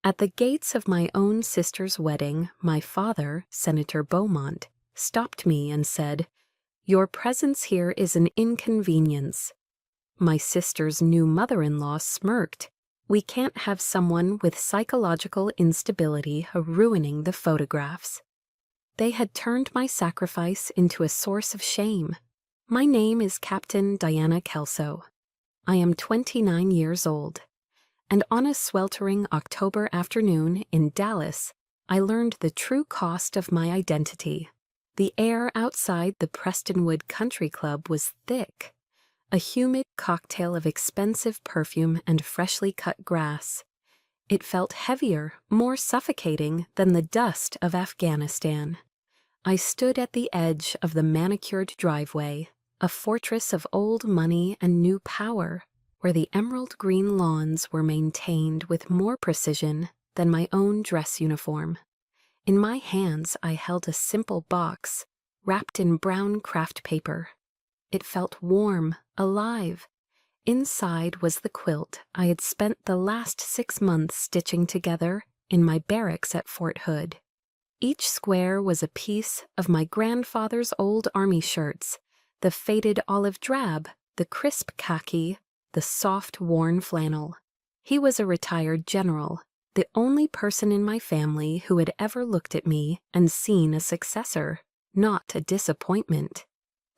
At the gates of my own sister's wedding, my father, Senator Beaumont, stopped me and said, "Your presence here is an inconvenience." My sister's new mother-in-law smirked. "We can't have someone with psychological instability ruining the photographs." They had turned my sacrifice into a source of shame. My name is Captain Diana Kelso. I am 29 years old. And on a sweltering October afternoon in Dallas, I learned the true cost of my identity. The air outside the Prestonwood Country Club was thick, a humid cocktail of expensive perfume and freshly cut grass. It felt heavier, more suffocating than the dust of Afghanistan. I stood at the edge of the manicured driveway, a fortress of old money and new power, where the emerald green lawns were maintained with more precision than my own dress uniform. In my hands I held a simple box, wrapped in brown craft paper. It felt warm, alive. Inside was the quilt I had spent the last 6 months stitching together in my barracks at Fort Hood. Each square was a piece of my grandfather's old army shirts, the faded olive drab, the crisp khaki, the soft, worn flannel. He was a retired general, the only person in my family who had ever looked at me and seen a successor, not a disappointment.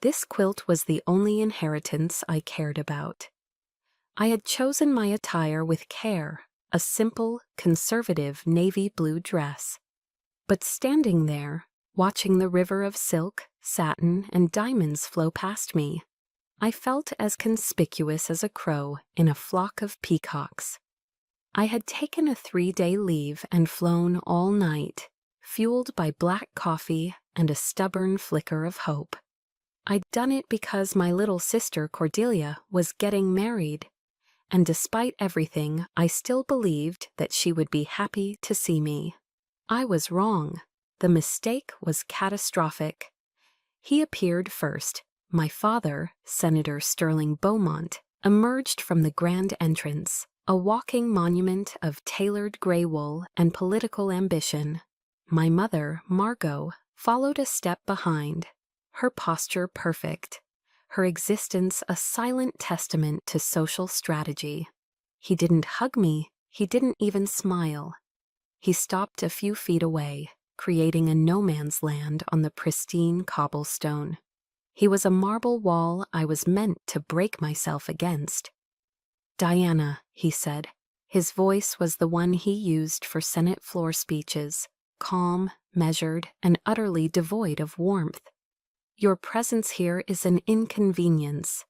This quilt was the only inheritance I cared about. I had chosen my attire with care, a simple, conservative navy blue dress. But standing there, watching the river of silk, satin, and diamonds flow past me, I felt as conspicuous as a crow in a flock of peacocks. I had taken a 3-day leave and flown all night, fueled by black coffee and a stubborn flicker of hope. I'd done it because my little sister Cordelia was getting married, and despite everything, I still believed that she would be happy to see me. I was wrong. The mistake was catastrophic. He appeared first. My father, Senator Sterling Beaumont, emerged from the grand entrance, a walking monument of tailored gray wool and political ambition. My mother, Margot, followed a step behind, her posture perfect, her existence a silent testament to social strategy. He didn't hug me, he didn't even smile. He stopped a few feet away, creating a no-man's land on the pristine cobblestone. He was a marble wall I was meant to break myself against. "Diana," he said. His voice was the one he used for Senate floor speeches, calm, measured, and utterly devoid of warmth. "Your presence here is an inconvenience."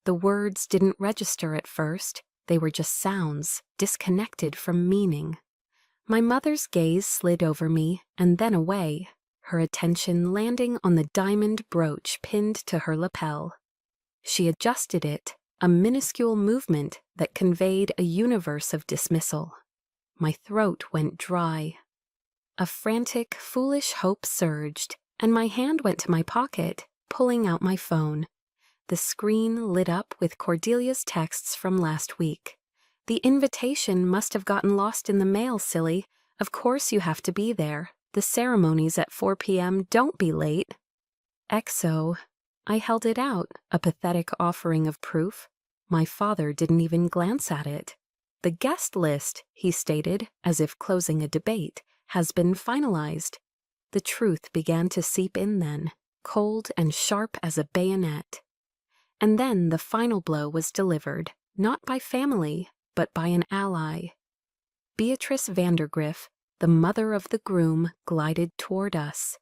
The words didn't register at first. They were just sounds, disconnected from meaning. My mother's gaze slid over me and then away, her attention landing on the diamond brooch pinned to her lapel. She adjusted it, a minuscule movement that conveyed a universe of dismissal. My throat went dry. A frantic, foolish hope surged, and my hand went to my pocket, pulling out my phone. The screen lit up with Cordelia's texts from last week. "The invitation must have gotten lost in the mail, silly. Of course you have to be there. The ceremony's at 4 p.m. Don't be late." XO. I held it out, a pathetic offering of proof. My father didn't even glance at it. "The guest list," he stated, as if closing a debate, "has been finalized." The truth began to seep in then, cold and sharp as a bayonet. And then the final blow was delivered, not by family, but by an ally. Beatrice Vandergriff, the mother of the groom, glided toward us.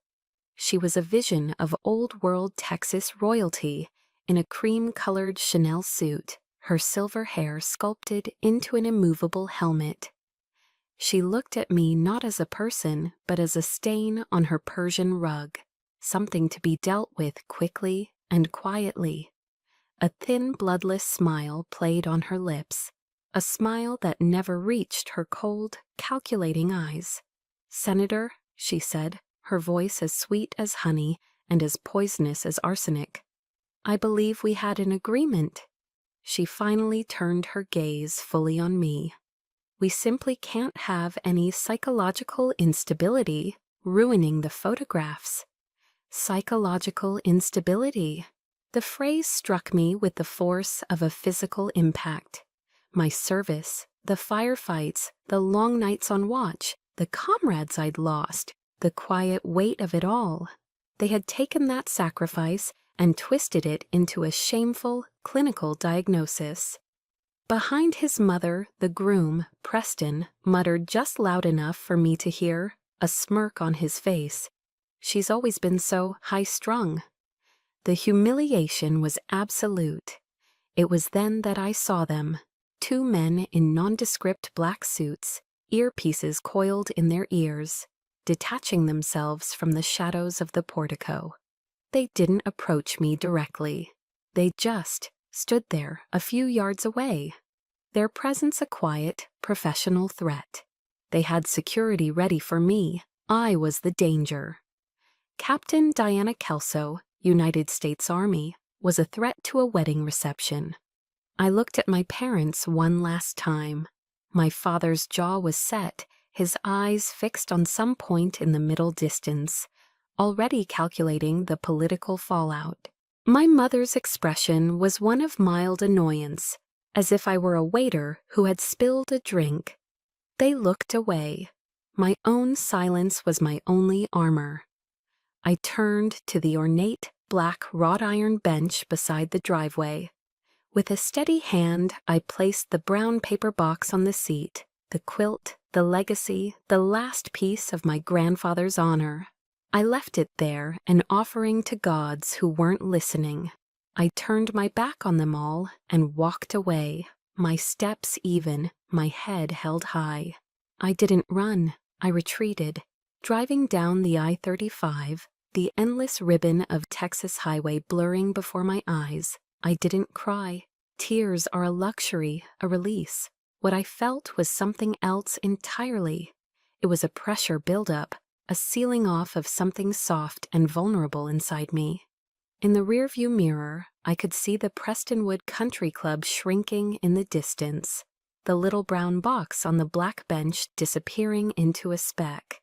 She was a vision of old-world Texas royalty in a cream-colored Chanel suit, her silver hair sculpted into an immovable helmet. She looked at me not as a person, but as a stain on her Persian rug, something to be dealt with quickly and quietly. A thin, bloodless smile played on her lips, a smile that never reached her cold, calculating eyes. "Senator," she said, her voice as sweet as honey and as poisonous as arsenic, "I believe we had an agreement." She finally turned her gaze fully on me. We simply can't have any psychological instability ruining the photographs. Psychological instability. The phrase struck me with the force of a physical impact. My service, the firefights, the long nights on watch, the comrades I'd lost, the quiet weight of it all. They had taken that sacrifice and twisted it into a shameful, clinical diagnosis. Behind his mother, the groom, Preston, muttered just loud enough for me to hear, a smirk on his face. She's always been so high-strung. The humiliation was absolute. It was then that I saw them, two men in nondescript black suits, earpieces coiled in their ears, detaching themselves from the shadows of the portico. They didn't approach me directly. They just stood there a few yards away, their presence a quiet, professional threat. They had security ready for me. I was the danger. Captain Diana Kelso, United States Army, was a threat to a wedding reception. I looked at my parents one last time. My father's jaw was set, his eyes fixed on some point in the middle distance, already calculating the political fallout. My mother's expression was one of mild annoyance, as if I were a waiter who had spilled a drink. They looked away. My own silence was my only armor. I turned to the ornate black wrought iron bench beside the driveway. With a steady hand, I placed the brown paper box on the seat, the quilt, the legacy, the last piece of my grandfather's honor. I left it there, an offering to gods who weren't listening. I turned my back on them all and walked away, my steps even, my head held high. I didn't run, I retreated. Driving down the I-35, the endless ribbon of Texas highway blurring before my eyes, I didn't cry. Tears are a luxury, a release. What I felt was something else entirely. It was a pressure buildup, a sealing off of something soft and vulnerable inside me. In the rearview mirror, I could see the Prestonwood Country Club shrinking in the distance, the little brown box on the black bench disappearing into a speck.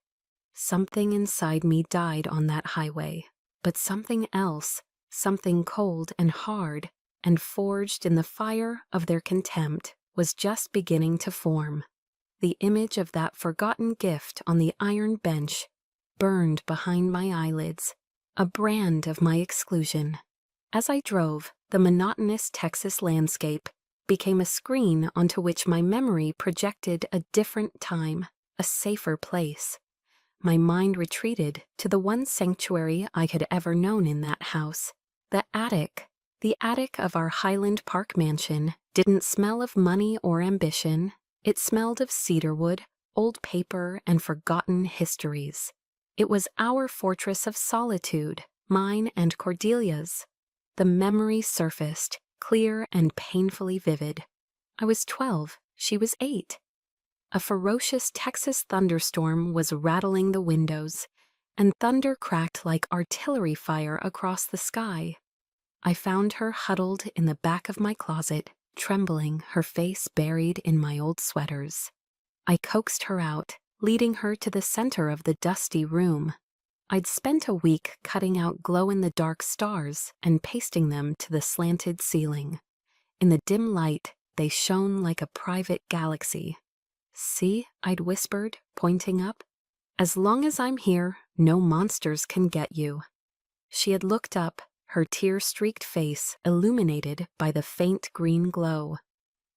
Something inside me died on that highway, but something else, something cold and hard, and forged in the fire of their contempt, was just beginning to form. The image of that forgotten gift on the iron bench burned behind my eyelids, a brand of my exclusion. As I drove, the monotonous Texas landscape became a screen onto which my memory projected a different time, a safer place. My mind retreated to the one sanctuary I had ever known in that house, the attic. The attic of our Highland Park mansion didn't smell of money or ambition. It smelled of cedarwood, old paper, and forgotten histories. It was our fortress of solitude, mine and Cordelia's. The memory surfaced, clear and painfully vivid. I was 12, she was 8. A ferocious Texas thunderstorm was rattling the windows, and thunder cracked like artillery fire across the sky. I found her huddled in the back of my closet, trembling, her face buried in my old sweaters. I coaxed her out, leading her to the center of the dusty room. I'd spent a week cutting out glow-in-the-dark stars and pasting them to the slanted ceiling. In the dim light, they shone like a private galaxy. "See," I'd whispered, pointing up. "As long as I'm here, no monsters can get you." She had looked up, her tear-streaked face illuminated by the faint green glow.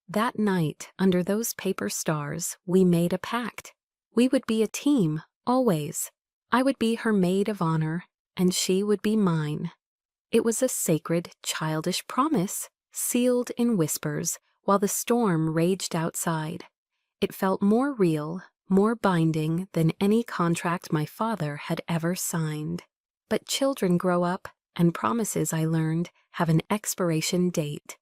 That night, under those paper stars, we made a pact. We would be a team, always. I would be her maid of honor, and she would be mine. It was a sacred, childish promise, sealed in whispers, while the storm raged outside. It felt more real, more binding than any contract my father had ever signed. But children grow up, and promises, I learned, have an expiration date.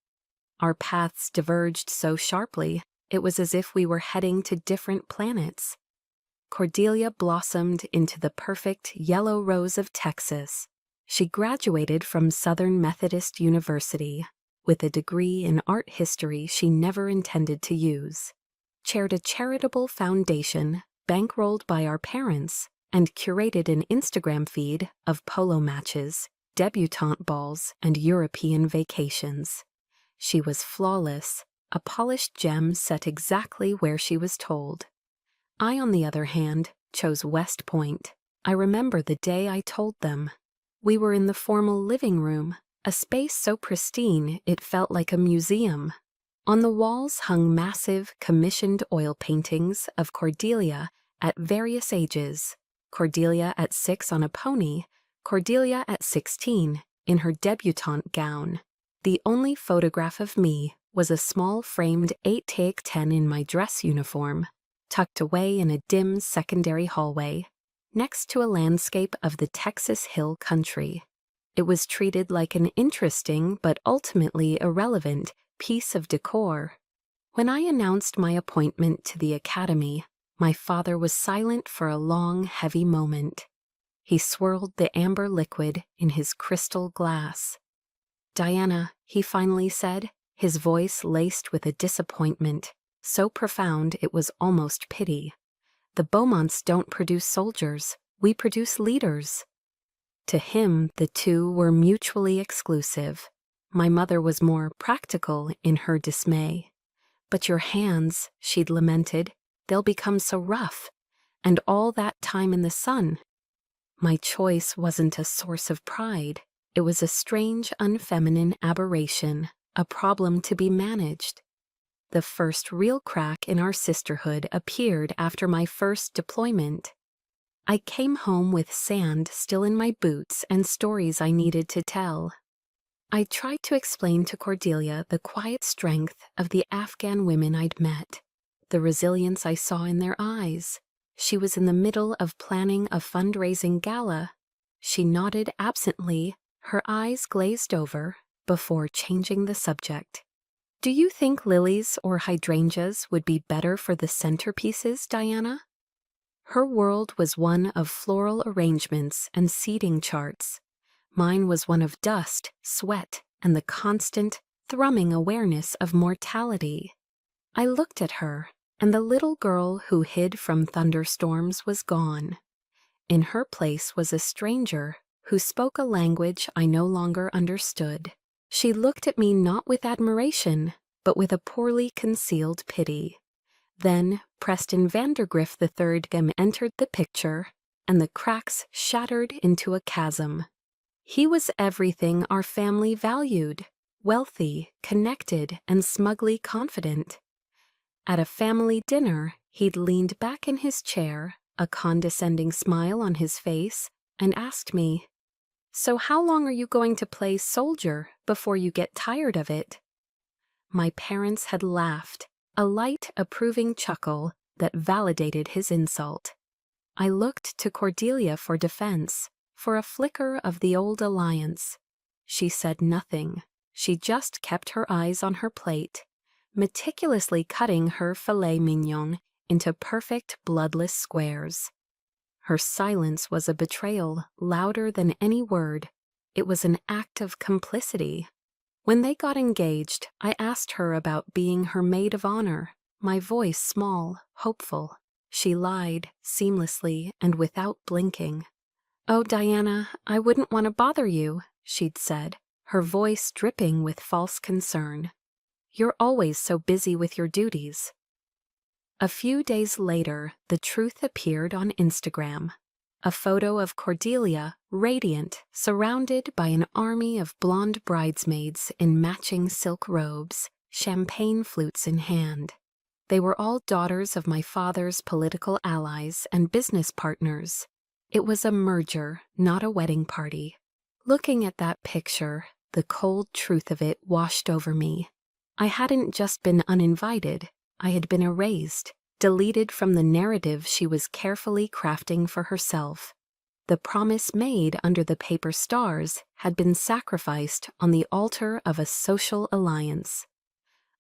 Our paths diverged so sharply, it was as if we were heading to different planets. Cordelia blossomed into the perfect yellow rose of Texas. She graduated from Southern Methodist University with a degree in art history she never intended to use. chaired a charitable foundation bankrolled by our parents and curated an Instagram feed of polo matches, debutante balls, and European vacations. She was flawless, a polished gem set exactly where she was told. I, on the other hand, chose West Point. I remember the day I told them. We were in the formal living room, a space so pristine it felt like a museum. On the walls hung massive, commissioned oil paintings of Cordelia at various ages. Cordelia at 6 on a pony, Cordelia at 16 in her debutante gown. The only photograph of me was a small framed 8x10 in my dress uniform, tucked away in a dim secondary hallway, next to a landscape of the Texas Hill Country. It was treated like an interesting but ultimately irrelevant piece of decor. When I announced my appointment to the academy, my father was silent for a long, heavy moment. He swirled the amber liquid in his crystal glass. "Diana," he finally said, his voice laced with a disappointment, so profound it was almost pity. "The Beaumonts don't produce soldiers, we produce leaders." To him, the two were mutually exclusive. My mother was more practical in her dismay. "But your hands," she'd lamented, "they'll become so rough. And all that time in the sun." My choice wasn't a source of pride. It was a strange, unfeminine aberration, a problem to be managed. The first real crack in our sisterhood appeared after my first deployment. I came home with sand still in my boots and stories I needed to tell. I tried to explain to Cordelia the quiet strength of the Afghan women I'd met, the resilience I saw in their eyes. She was in the middle of planning a fundraising gala. She nodded absently, her eyes glazed over, before changing the subject. "Do you think lilies or hydrangeas would be better for the centerpieces, Diana?" Her world was one of floral arrangements and seating charts. Mine was one of dust, sweat, and the constant, thrumming awareness of mortality. I looked at her, and the little girl who hid from thunderstorms was gone. In her place was a stranger who spoke a language I no longer understood. She looked at me not with admiration, but with a poorly concealed pity. Then Preston Vandergrift III entered the picture, and the cracks shattered into a chasm. He was everything our family valued: wealthy, connected, and smugly confident. At a family dinner, he'd leaned back in his chair, a condescending smile on his face, and asked me, "So how long are you going to play soldier before you get tired of it?" My parents had laughed, a light, approving chuckle that validated his insult. I looked to Cordelia for defense, for a flicker of the old alliance. She said nothing. She just kept her eyes on her plate, meticulously cutting her filet mignon into perfect bloodless squares. Her silence was a betrayal louder than any word. It was an act of complicity. When they got engaged, I asked her about being her maid of honor, my voice small, hopeful. She lied, seamlessly and without blinking. "Oh, Diana, I wouldn't want to bother you," she'd said, her voice dripping with false concern. "You're always so busy with your duties." A few days later, the truth appeared on Instagram. A photo of Cordelia, radiant, surrounded by an army of blonde bridesmaids in matching silk robes, champagne flutes in hand. They were all daughters of my father's political allies and business partners. It was a merger, not a wedding party. Looking at that picture, the cold truth of it washed over me. I hadn't just been uninvited, I had been erased, deleted from the narrative she was carefully crafting for herself. The promise made under the paper stars had been sacrificed on the altar of a social alliance.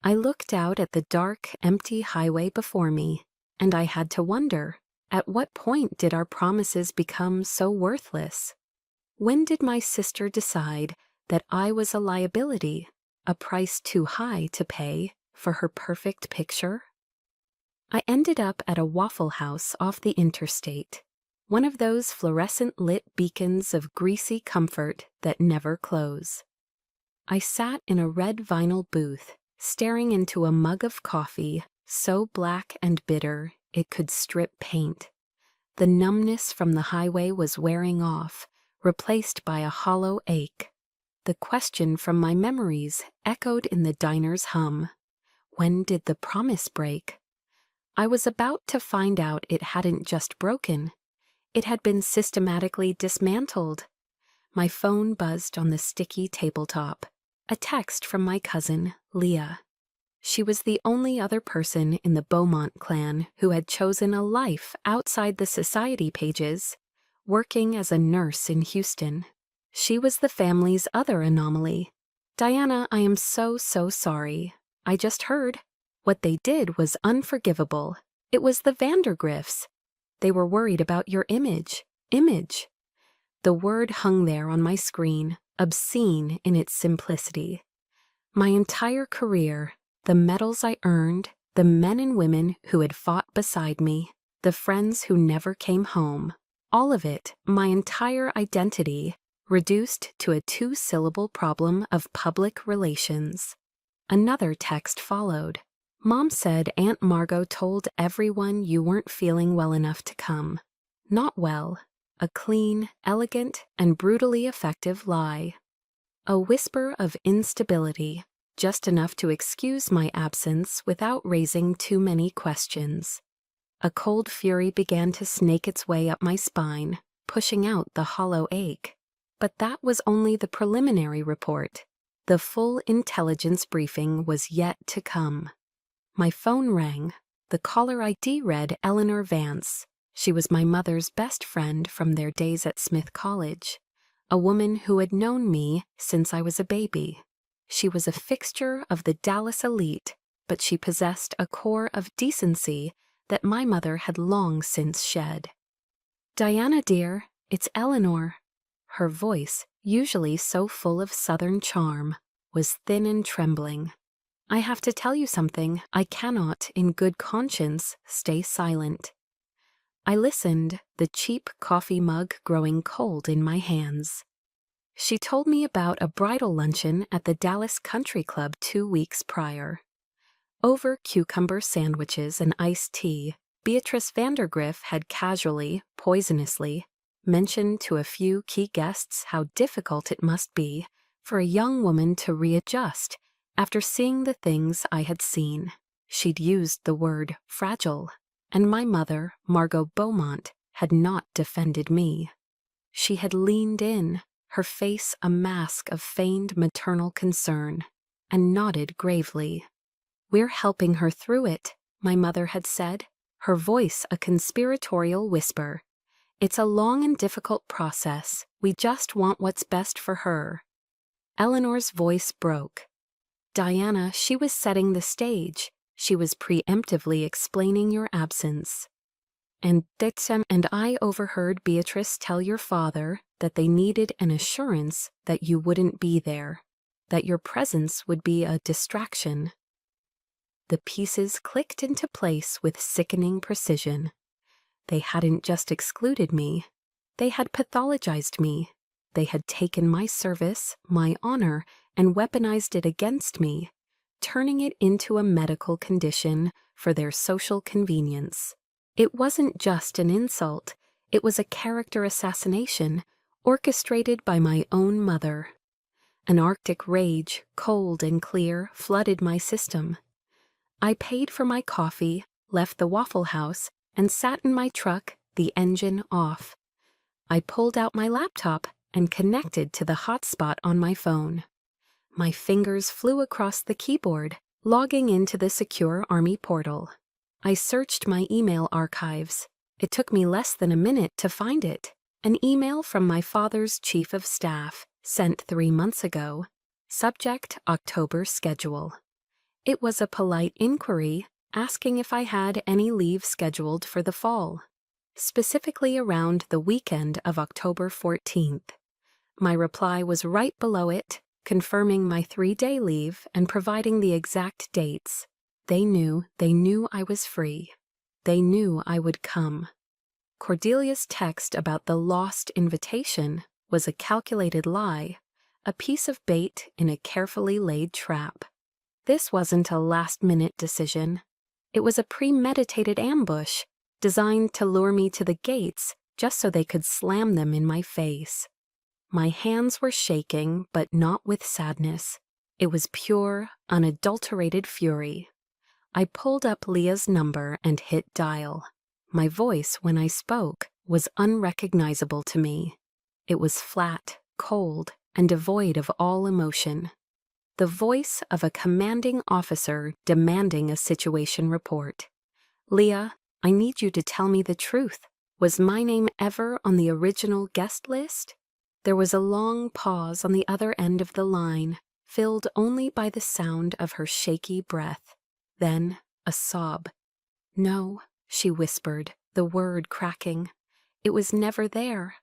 I looked out at the dark, empty highway before me, and I had to wonder, at what point did our promises become so worthless? When did my sister decide that I was a liability, a price too high to pay for her perfect picture? I ended up at a Waffle House off the interstate, one of those fluorescent lit beacons of greasy comfort that never close. I sat in a red vinyl booth, staring into a mug of coffee so black and bitter it could strip paint. The numbness from the highway was wearing off, replaced by a hollow ache. The question from my memories echoed in the diner's hum. When did the promise break? I was about to find out it hadn't just broken. It had been systematically dismantled. My phone buzzed on the sticky tabletop. A text from my cousin, Leah. She was the only other person in the Beaumont clan who had chosen a life outside the society pages, working as a nurse in Houston. She was the family's other anomaly. Diana, I am so sorry. I just heard. What they did was unforgivable. It was the Vandergriffs. They were worried about your image. Image. The word hung there on my screen, obscene in its simplicity. My entire career, the medals I earned, the men and women who had fought beside me, the friends who never came home, all of it, my entire identity, reduced to a two-syllable problem of public relations. Another text followed. Mom said Aunt Margot told everyone you weren't feeling well enough to come. Not well. A clean, elegant, and brutally effective lie. A whisper of instability, just enough to excuse my absence without raising too many questions. A cold fury began to snake its way up my spine, pushing out the hollow ache. But that was only the preliminary report. The full intelligence briefing was yet to come. My phone rang. The caller ID read Eleanor Vance. She was my mother's best friend from their days at Smith College, a woman who had known me since I was a baby. She was a fixture of the Dallas elite, but she possessed a core of decency that my mother had long since shed. Diana, dear, it's Eleanor. Her voice, usually so full of Southern charm, was thin and trembling. I have to tell you something. I cannot, in good conscience, stay silent. I listened, the cheap coffee mug growing cold in my hands. She told me about a bridal luncheon at the Dallas Country Club 2 weeks prior. Over cucumber sandwiches and iced tea, Beatrice Vandergriff had casually, poisonously, mentioned to a few key guests how difficult it must be for a young woman to readjust after seeing the things I had seen. She'd used the word fragile, and my mother, Margot Beaumont, had not defended me. She had leaned in, her face a mask of feigned maternal concern, and nodded gravely. We're helping her through it, my mother had said, her voice a conspiratorial whisper. It's a long and difficult process. We just want what's best for her. Eleanor's voice broke. Diana, she was setting the stage. She was preemptively explaining your absence. And Detsem and I overheard Beatrice tell your father that they needed an assurance that you wouldn't be there, that your presence would be a distraction. The pieces clicked into place with sickening precision. They hadn't just excluded me. They had pathologized me. They had taken my service, my honor, and weaponized it against me, turning it into a medical condition for their social convenience. It wasn't just an insult. It was a character assassination orchestrated by my own mother. An Arctic rage, cold and clear, flooded my system. I paid for my coffee, left the Waffle House, and sat in my truck, the engine off. I pulled out my laptop and connected to the hotspot on my phone. My fingers flew across the keyboard, logging into the secure Army portal. I searched my email archives. It took me less than a minute to find it. An email from my father's chief of staff, sent 3 months ago. Subject: October schedule. It was a polite inquiry, asking if I had any leave scheduled for the fall, specifically around the weekend of October 14th. My reply was right below it, confirming my 3-day leave and providing the exact dates. They knew I was free. They knew I would come. Cordelia's text about the lost invitation was a calculated lie, a piece of bait in a carefully laid trap. This wasn't a last-minute decision. It was a premeditated ambush, designed to lure me to the gates just so they could slam them in my face. My hands were shaking, but not with sadness. It was pure, unadulterated fury. I pulled up Leah's number and hit dial. My voice, when I spoke, was unrecognizable to me. It was flat, cold, and devoid of all emotion. The voice of a commanding officer demanding a situation report. "Leah, I need you to tell me the truth. Was my name ever on the original guest list?" There was a long pause on the other end of the line, filled only by the sound of her shaky breath. Then a sob. "No," she whispered, the word cracking. "It was never there.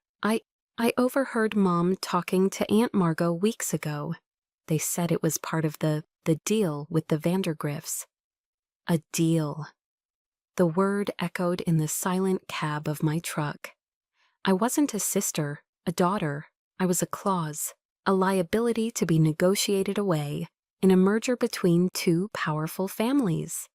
I overheard Mom talking to Aunt Margot weeks ago. They said it was part of the deal with the Vandergriffs." A deal. The word echoed in the silent cab of my truck. I wasn't a sister, a daughter. I was a clause, a liability to be negotiated away in a merger between two powerful families.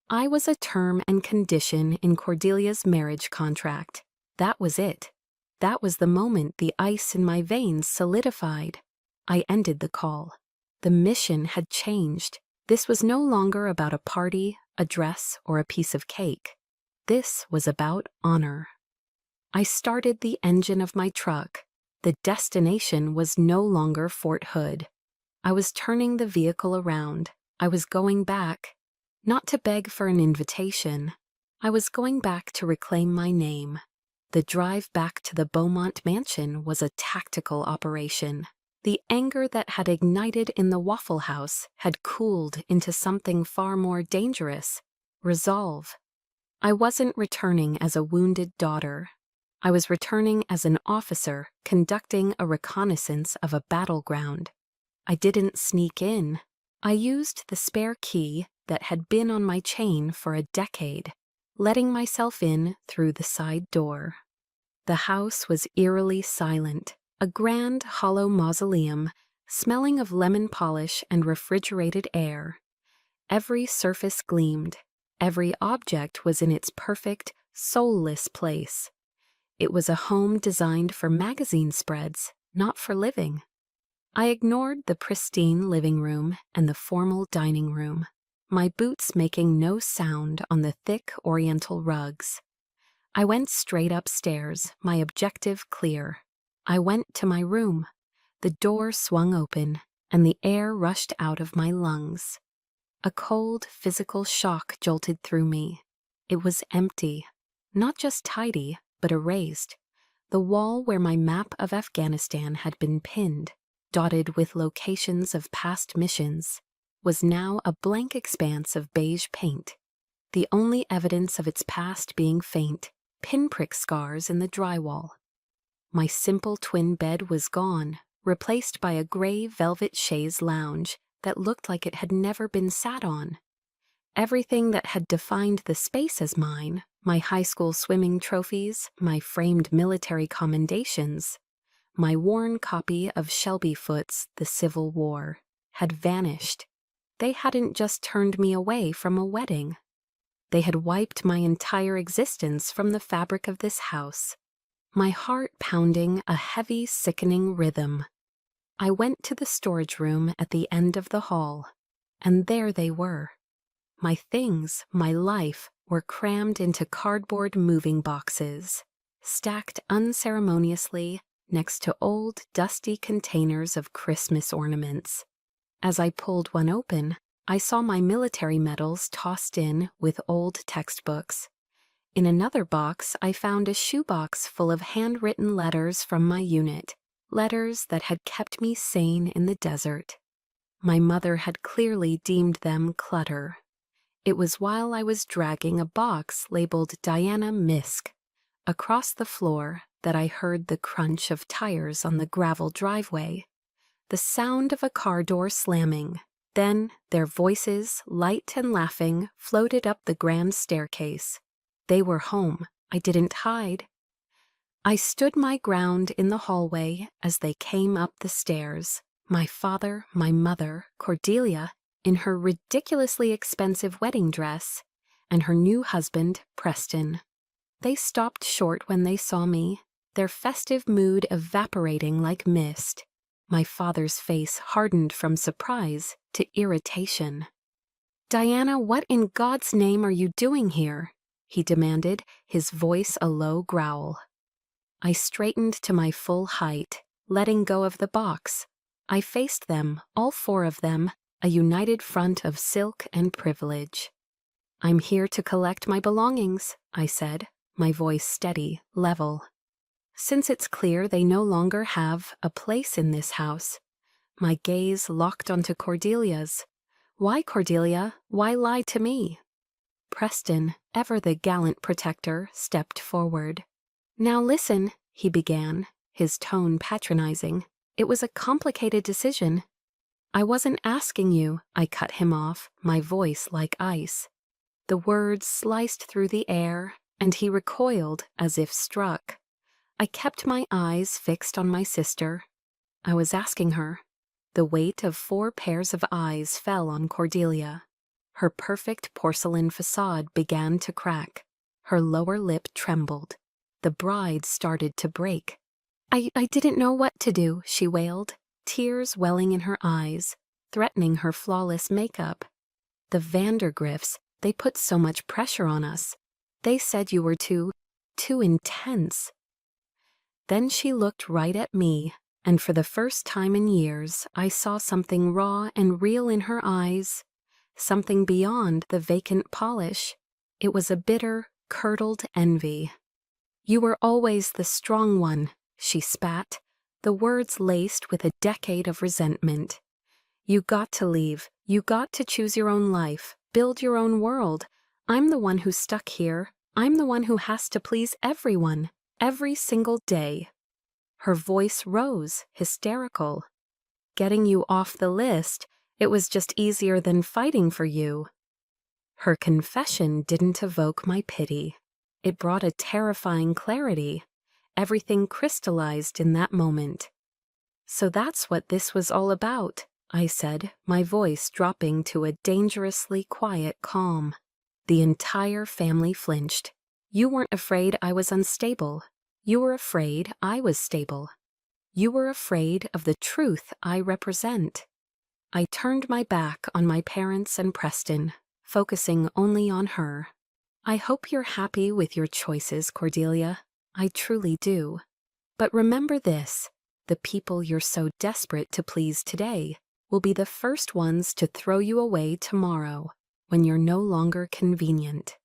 I was a term and condition in Cordelia's marriage contract. That was it. That was the moment the ice in my veins solidified. I ended the call. The mission had changed. This was no longer about a party, a dress, or a piece of cake. This was about honor. I started the engine of my truck. The destination was no longer Fort Hood. I was turning the vehicle around. I was going back, not to beg for an invitation. I was going back to reclaim my name. The drive back to the Beaumont mansion was a tactical operation. The anger that had ignited in the Waffle House had cooled into something far more dangerous: resolve. I wasn't returning as a wounded daughter. I was returning as an officer conducting a reconnaissance of a battleground. I didn't sneak in. I used the spare key that had been on my chain for a decade, letting myself in through the side door. The house was eerily silent, a grand hollow mausoleum, smelling of lemon polish and refrigerated air. Every surface gleamed. Every object was in its perfect, soulless place. It was a home designed for magazine spreads, not for living. I ignored the pristine living room and the formal dining room, my boots making no sound on the thick oriental rugs. I went straight upstairs, my objective clear. I went to my room. The door swung open, and the air rushed out of my lungs. A cold, physical shock jolted through me. It was empty, not just tidy, but erased. The wall where my map of Afghanistan had been pinned, dotted with locations of past missions, was now a blank expanse of beige paint, the only evidence of its past being faint, pinprick scars in the drywall. My simple twin bed was gone, replaced by a gray velvet chaise lounge that looked like it had never been sat on. Everything that had defined the space as mine, my high school swimming trophies, my framed military commendations, my worn copy of Shelby Foote's The Civil War, had vanished. They hadn't just turned me away from a wedding. They had wiped my entire existence from the fabric of this house, my heart pounding a heavy, sickening rhythm. I went to the storage room at the end of the hall, and there they were. My things, my life, were crammed into cardboard moving boxes, stacked unceremoniously next to old, dusty containers of Christmas ornaments. As I pulled one open, I saw my military medals tossed in with old textbooks. In another box, I found a shoebox full of handwritten letters from my unit, letters that had kept me sane in the desert. My mother had clearly deemed them clutter. It was while I was dragging a box labeled Diana Misk across the floor that I heard the crunch of tires on the gravel driveway, the sound of a car door slamming. Then their voices, light and laughing, floated up the grand staircase. They were home. I didn't hide. I stood my ground in the hallway as they came up the stairs. My father, my mother, Cordelia, in her ridiculously expensive wedding dress, and her new husband, Preston. They stopped short when they saw me, their festive mood evaporating like mist. My father's face hardened from surprise to irritation. "Diana, what in God's name are you doing here?" he demanded, his voice a low growl. I straightened to my full height, letting go of the box. I faced them, all four of them, a united front of silk and privilege. "I'm here to collect my belongings," I said, my voice steady, level. Since it's clear they no longer have a place in this house, my gaze locked onto Cordelia's. "Why, Cordelia? Why lie to me?" Preston, ever the gallant protector, stepped forward. "Now listen," he began, his tone patronizing. "It was a complicated decision." "I wasn't asking you," I cut him off, my voice like ice. The words sliced through the air, and he recoiled as if struck. I kept my eyes fixed on my sister. I was asking her. The weight of 4 pairs of eyes fell on Cordelia. Her perfect porcelain facade began to crack. Her lower lip trembled. The bride started to break. I didn't know what to do," she wailed, tears welling in her eyes, threatening her flawless makeup. "The Vandergriffs, they put so much pressure on us. They said you were too intense." Then she looked right at me, and for the first time in years, I saw something raw and real in her eyes, something beyond the vacant polish. It was a bitter, curdled envy. "You were always the strong one," she spat, the words laced with a decade of resentment. "You got to leave. You got to choose your own life, build your own world. I'm the one who's stuck here. I'm the one who has to please everyone, every single day." Her voice rose, hysterical. "Getting you off the list, it was just easier than fighting for you." Her confession didn't evoke my pity. It brought a terrifying clarity. Everything crystallized in that moment. "So that's what this was all about," I said, my voice dropping to a dangerously quiet calm. The entire family flinched. "You weren't afraid I was unstable. You were afraid I was stable. You were afraid of the truth I represent." I turned my back on my parents and Preston, focusing only on her. "I hope you're happy with your choices, Cordelia. I truly do. But remember this, the people you're so desperate to please today will be the first ones to throw you away tomorrow, when you're no longer convenient."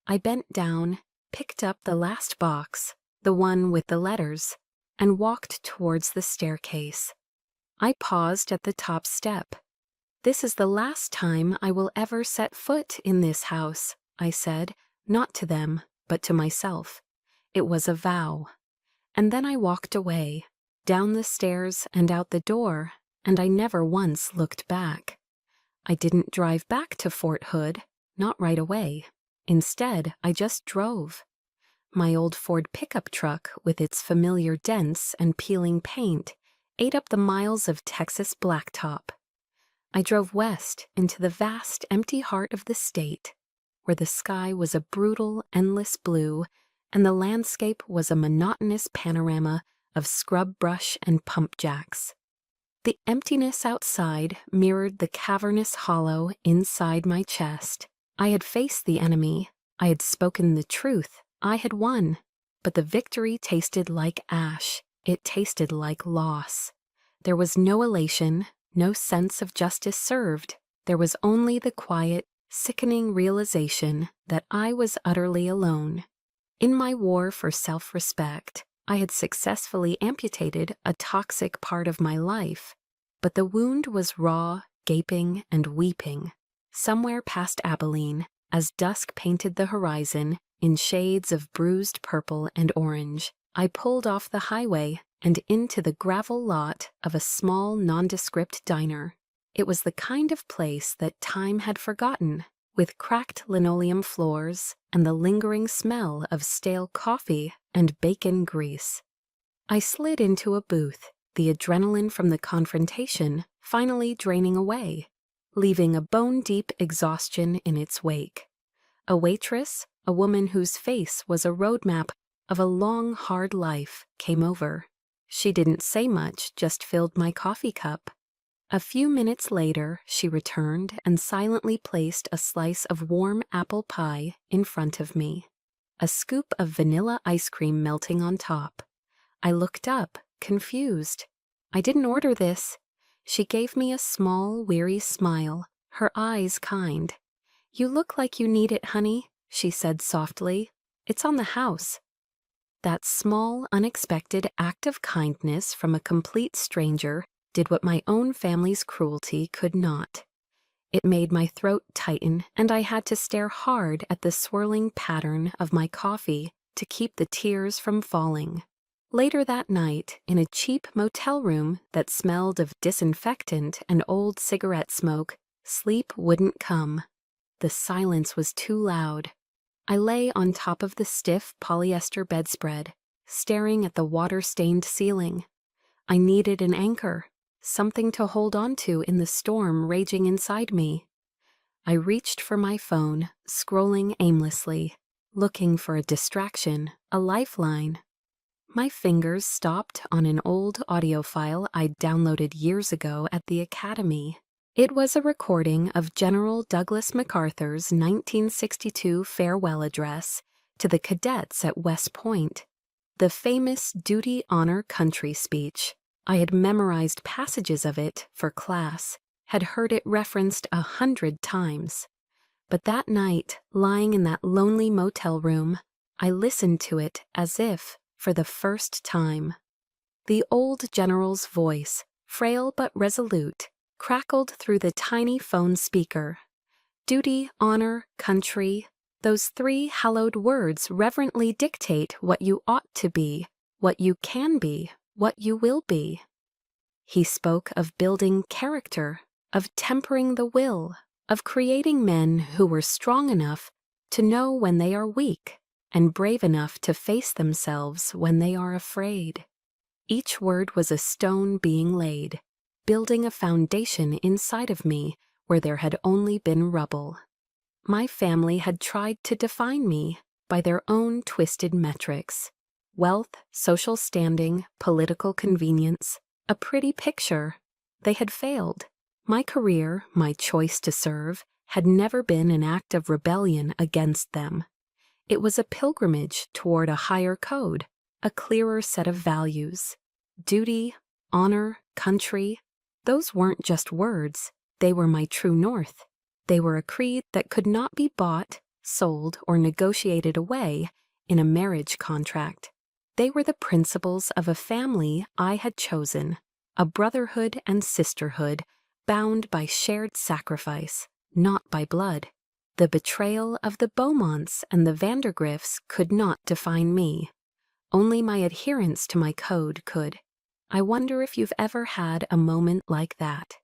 I bent down, picked up the last box, the one with the letters, and walked towards the staircase. I paused at the top step. "This is the last time I will ever set foot in this house," I said, not to them, but to myself. It was a vow. And then I walked away, down the stairs and out the door, and I never once looked back. I didn't drive back to Fort Hood, not right away. Instead, I just drove. My old Ford pickup truck, with its familiar dents and peeling paint, ate up the miles of Texas blacktop. I drove west into the vast, empty heart of the state, where the sky was a brutal, endless blue, and the landscape was a monotonous panorama of scrub brush and pump jacks. The emptiness outside mirrored the cavernous hollow inside my chest. I had faced the enemy. I had spoken the truth. I had won. But the victory tasted like ash. It tasted like loss. There was no elation, no sense of justice served. There was only the quiet, sickening realization that I was utterly alone. In my war for self-respect, I had successfully amputated a toxic part of my life, but the wound was raw, gaping, and weeping. Somewhere past Abilene, as dusk painted the horizon in shades of bruised purple and orange, I pulled off the highway and into the gravel lot of a small, nondescript diner. It was the kind of place that time had forgotten, with cracked linoleum floors and the lingering smell of stale coffee and bacon grease. I slid into a booth, the adrenaline from the confrontation finally draining away, leaving a bone-deep exhaustion in its wake. A waitress, a woman whose face was a roadmap of a long, hard life, came over. She didn't say much, just filled my coffee cup. A few minutes later, she returned and silently placed a slice of warm apple pie in front of me, a scoop of vanilla ice cream melting on top. I looked up, confused. I didn't order this. She gave me a small, weary smile, her eyes kind. "You look like you need it, honey," she said softly. "It's on the house." That small, unexpected act of kindness from a complete stranger did what my own family's cruelty could not. It made my throat tighten, and I had to stare hard at the swirling pattern of my coffee to keep the tears from falling. Later that night, in a cheap motel room that smelled of disinfectant and old cigarette smoke, sleep wouldn't come. The silence was too loud. I lay on top of the stiff polyester bedspread, staring at the water-stained ceiling. I needed an anchor, something to hold on to in the storm raging inside me. I reached for my phone, scrolling aimlessly, looking for a distraction, a lifeline. My fingers stopped on an old audio file I'd downloaded years ago at the academy. It was a recording of General Douglas MacArthur's 1962 farewell address to the cadets at West Point, the famous Duty, Honor, Country speech. I had memorized passages of it for class, had heard it referenced 100 times. But that night, lying in that lonely motel room, I listened to it as if for the first time. The old general's voice, frail but resolute, crackled through the tiny phone speaker. Duty, honor, country, those three hallowed words reverently dictate what you ought to be, what you can be, what you will be. He spoke of building character, of tempering the will, of creating men who were strong enough to know when they are weak and brave enough to face themselves when they are afraid. Each word was a stone being laid, building a foundation inside of me where there had only been rubble. My family had tried to define me by their own twisted metrics: wealth, social standing, political convenience, a pretty picture. They had failed. My career, my choice to serve, had never been an act of rebellion against them. It was a pilgrimage toward a higher code, a clearer set of values. Duty, honor, country, those weren't just words. They were my true north. They were a creed that could not be bought, sold, or negotiated away in a marriage contract. They were the principles of a family I had chosen, a brotherhood and sisterhood bound by shared sacrifice, not by blood. The betrayal of the Beaumonts and the Vandergrifts could not define me. Only my adherence to my code could. I wonder if you've ever had a moment like that.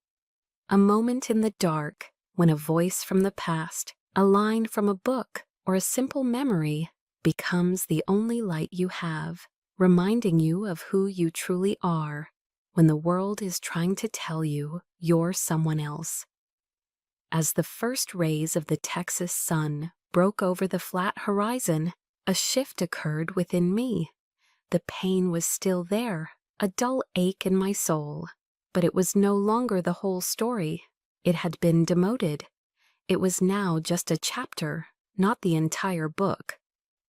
A moment in the dark when a voice from the past, a line from a book, or a simple memory becomes the only light you have, reminding you of who you truly are when the world is trying to tell you you're someone else. As the first rays of the Texas sun broke over the flat horizon, a shift occurred within me. The pain was still there, a dull ache in my soul, but it was no longer the whole story. It had been demoted. It was now just a chapter, not the entire book.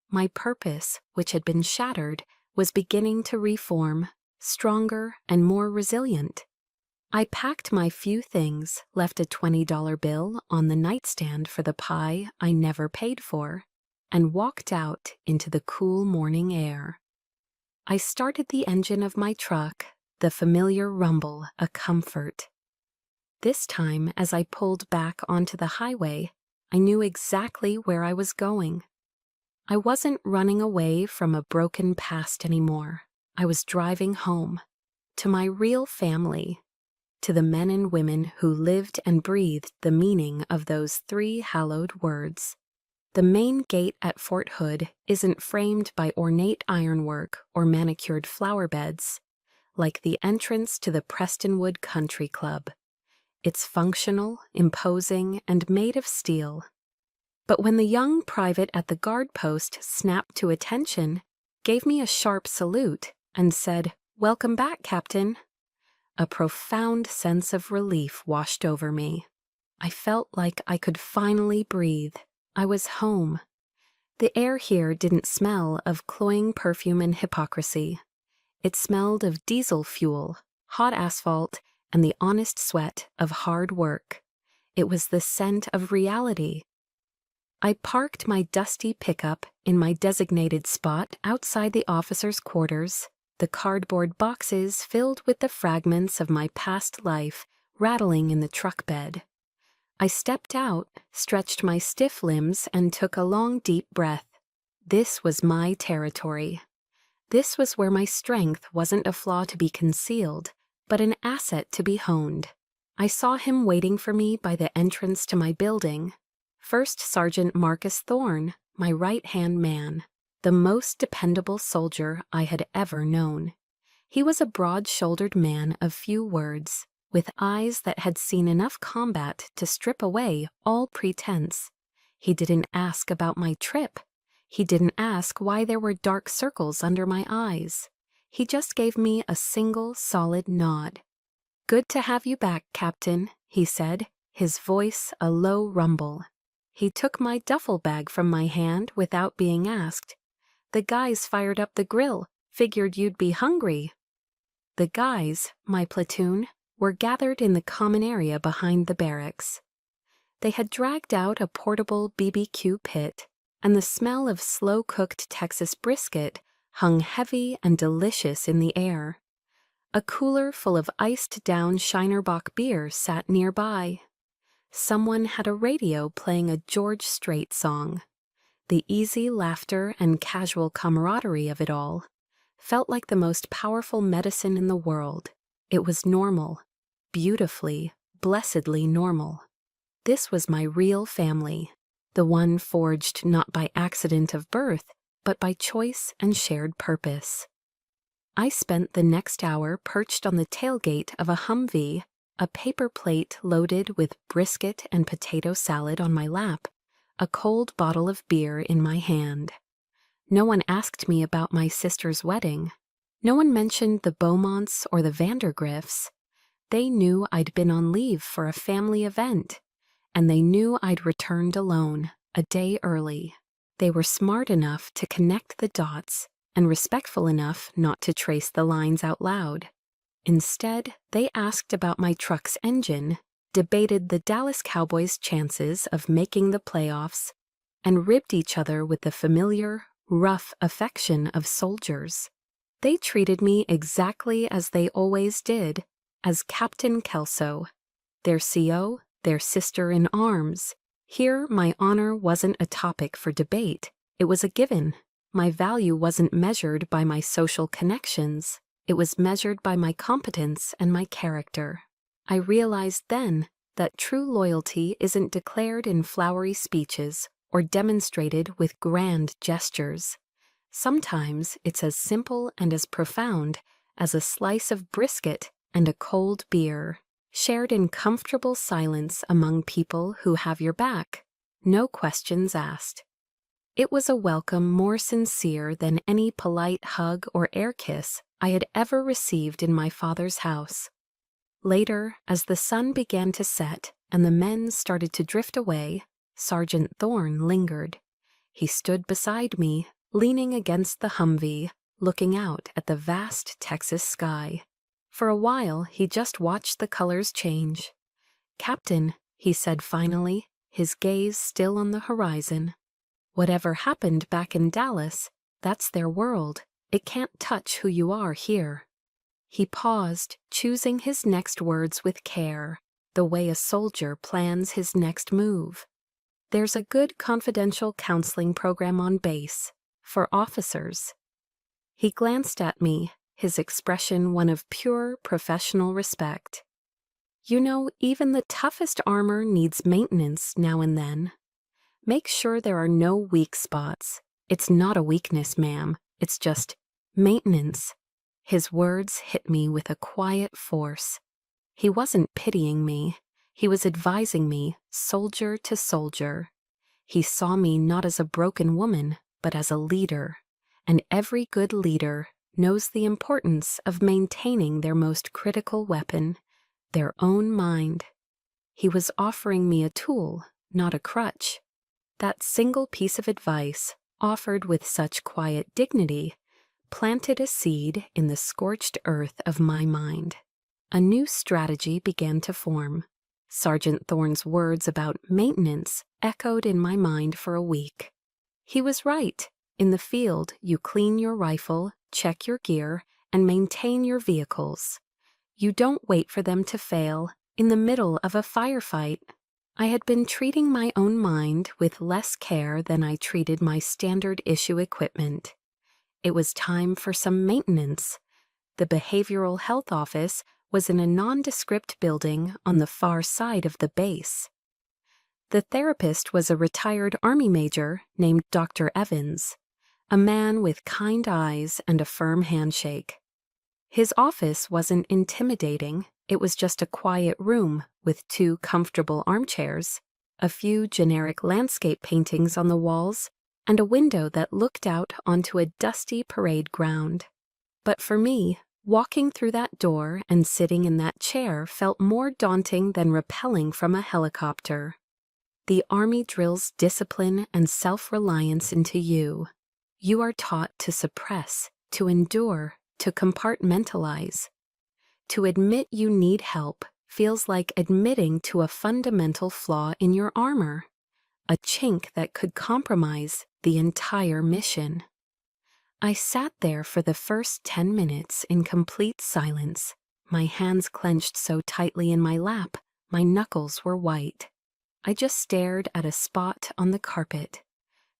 My purpose, which had been shattered, was beginning to reform, stronger and more resilient. I packed my few things, left a $20 bill on the nightstand for the pie I never paid for, and walked out into the cool morning air. I started the engine of my truck, the familiar rumble a comfort. This time, as I pulled back onto the highway, I knew exactly where I was going. I wasn't running away from a broken past anymore. I was driving home, to my real family, to the men and women who lived and breathed the meaning of those 3 hallowed words. The main gate at Fort Hood isn't framed by ornate ironwork or manicured flower beds, like the entrance to the Prestonwood Country Club. It's functional, imposing, and made of steel. But when the young private at the guard post snapped to attention, gave me a sharp salute, and said, "Welcome back, Captain," a profound sense of relief washed over me. I felt like I could finally breathe. I was home. The air here didn't smell of cloying perfume and hypocrisy. It smelled of diesel fuel, hot asphalt, and the honest sweat of hard work. It was the scent of reality. I parked my dusty pickup in my designated spot outside the officers' quarters, the cardboard boxes filled with the fragments of my past life rattling in the truck bed. I stepped out, stretched my stiff limbs, and took a long, deep breath. This was my territory. This was where my strength wasn't a flaw to be concealed, but an asset to be honed. I saw him waiting for me by the entrance to my building. First Sergeant Marcus Thorne, my right-hand man, the most dependable soldier I had ever known. He was a broad-shouldered man of few words, with eyes that had seen enough combat to strip away all pretense. He didn't ask about my trip. He didn't ask why there were dark circles under my eyes. He just gave me a single solid nod. "Good to have you back, Captain," he said, his voice a low rumble. He took my duffel bag from my hand without being asked. "The guys fired up the grill. Figured you'd be hungry." The guys, my platoon, were gathered in the common area behind the barracks. They had dragged out a portable BBQ pit, and the smell of slow-cooked Texas brisket hung heavy and delicious in the air. A cooler full of iced-down Shinerbach beer sat nearby. Someone had a radio playing a George Strait song. The easy laughter and casual camaraderie of it all felt like the most powerful medicine in the world. It was normal, beautifully, blessedly normal. This was my real family, the one forged not by accident of birth, but by choice and shared purpose. I spent the next hour perched on the tailgate of a Humvee, a paper plate loaded with brisket and potato salad on my lap, a cold bottle of beer in my hand. No one asked me about my sister's wedding. No one mentioned the Beaumonts or the Vandergriffs. They knew I'd been on leave for a family event, and they knew I'd returned alone, a day early. They were smart enough to connect the dots and respectful enough not to trace the lines out loud. Instead, they asked about my truck's engine, debated the Dallas Cowboys' chances of making the playoffs, and ribbed each other with the familiar, rough affection of soldiers. They treated me exactly as they always did, as Captain Kelso, their CO, their sister in arms. Here, my honor wasn't a topic for debate. It was a given. My value wasn't measured by my social connections. It was measured by my competence and my character. I realized then that true loyalty isn't declared in flowery speeches or demonstrated with grand gestures. Sometimes it's as simple and as profound as a slice of brisket and a cold beer, shared in comfortable silence among people who have your back, no questions asked. It was a welcome more sincere than any polite hug or air kiss I had ever received in my father's house. Later, as the sun began to set and the men started to drift away, Sergeant Thorne lingered. He stood beside me, leaning against the Humvee, looking out at the vast Texas sky. For a while, he just watched the colors change. "Captain," he said finally, his gaze still on the horizon. "Whatever happened back in Dallas, that's their world. It can't touch who you are here." He paused, choosing his next words with care, the way a soldier plans his next move. "There's a good confidential counseling program on base, for officers." He glanced at me, his expression one of pure professional respect. You know, even the toughest armor needs maintenance now and then. Make sure there are no weak spots. It's not a weakness, ma'am. It's just maintenance. His words hit me with a quiet force. He wasn't pitying me. He was advising me, soldier to soldier. He saw me not as a broken woman, but as a leader. And every good leader knows the importance of maintaining their most critical weapon, their own mind. He was offering me a tool, not a crutch. That single piece of advice, offered with such quiet dignity, planted a seed in the scorched earth of my mind. A new strategy began to form. Sergeant Thorne's words about maintenance echoed in my mind for a week. He was right. In the field, you clean your rifle, check your gear, and maintain your vehicles. You don't wait for them to fail in the middle of a firefight. I had been treating my own mind with less care than I treated my standard issue equipment. It was time for some maintenance. The behavioral health office was in a nondescript building on the far side of the base. The therapist was a retired Army major named Dr. Evans, a man with kind eyes and a firm handshake. His office wasn't intimidating. It was just a quiet room with 2 comfortable armchairs, a few generic landscape paintings on the walls, and a window that looked out onto a dusty parade ground. But for me, walking through that door and sitting in that chair felt more daunting than rappelling from a helicopter. The Army drills discipline and self-reliance into you. You are taught to suppress, to endure, to compartmentalize. To admit you need help feels like admitting to a fundamental flaw in your armor, a chink that could compromise the entire mission. I sat there for the first 10 minutes in complete silence, my hands clenched so tightly in my lap, my knuckles were white. I just stared at a spot on the carpet.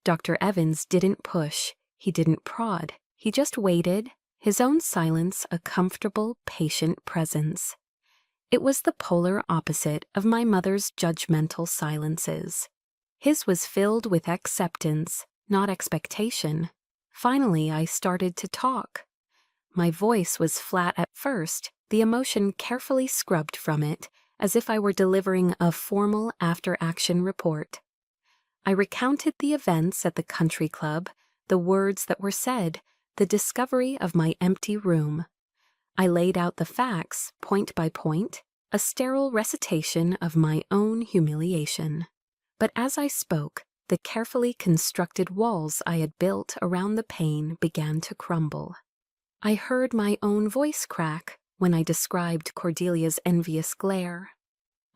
Dr. Evans didn't push, he didn't prod, he just waited, his own silence a comfortable, patient presence. It was the polar opposite of my mother's judgmental silences. His was filled with acceptance, not expectation. Finally, I started to talk. My voice was flat at first, the emotion carefully scrubbed from it, as if I were delivering a formal after-action report. I recounted the events at the country club, the words that were said, the discovery of my empty room. I laid out the facts, point by point, a sterile recitation of my own humiliation. But as I spoke, the carefully constructed walls I had built around the pain began to crumble. I heard my own voice crack when I described Cordelia's envious glare.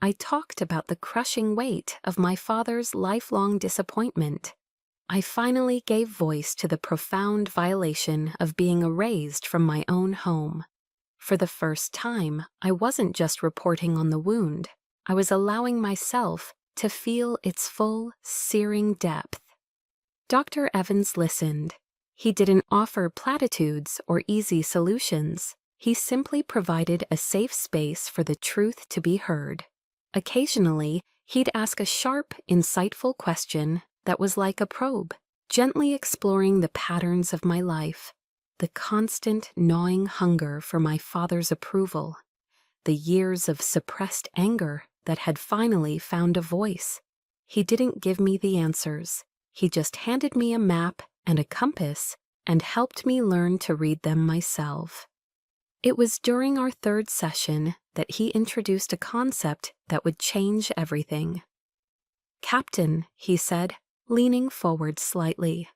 I talked about the crushing weight of my father's lifelong disappointment. I finally gave voice to the profound violation of being erased from my own home. For the first time, I wasn't just reporting on the wound. I was allowing myself to feel its full, searing depth. Dr. Evans listened. He didn't offer platitudes or easy solutions. He simply provided a safe space for the truth to be heard. Occasionally, he'd ask a sharp, insightful question that was like a probe, gently exploring the patterns of my life, the constant gnawing hunger for my father's approval, the years of suppressed anger that had finally found a voice. He didn't give me the answers. He just handed me a map and a compass and helped me learn to read them myself. It was during our 3rd session that he introduced a concept that would change everything. "Captain," he said, leaning forward slightly,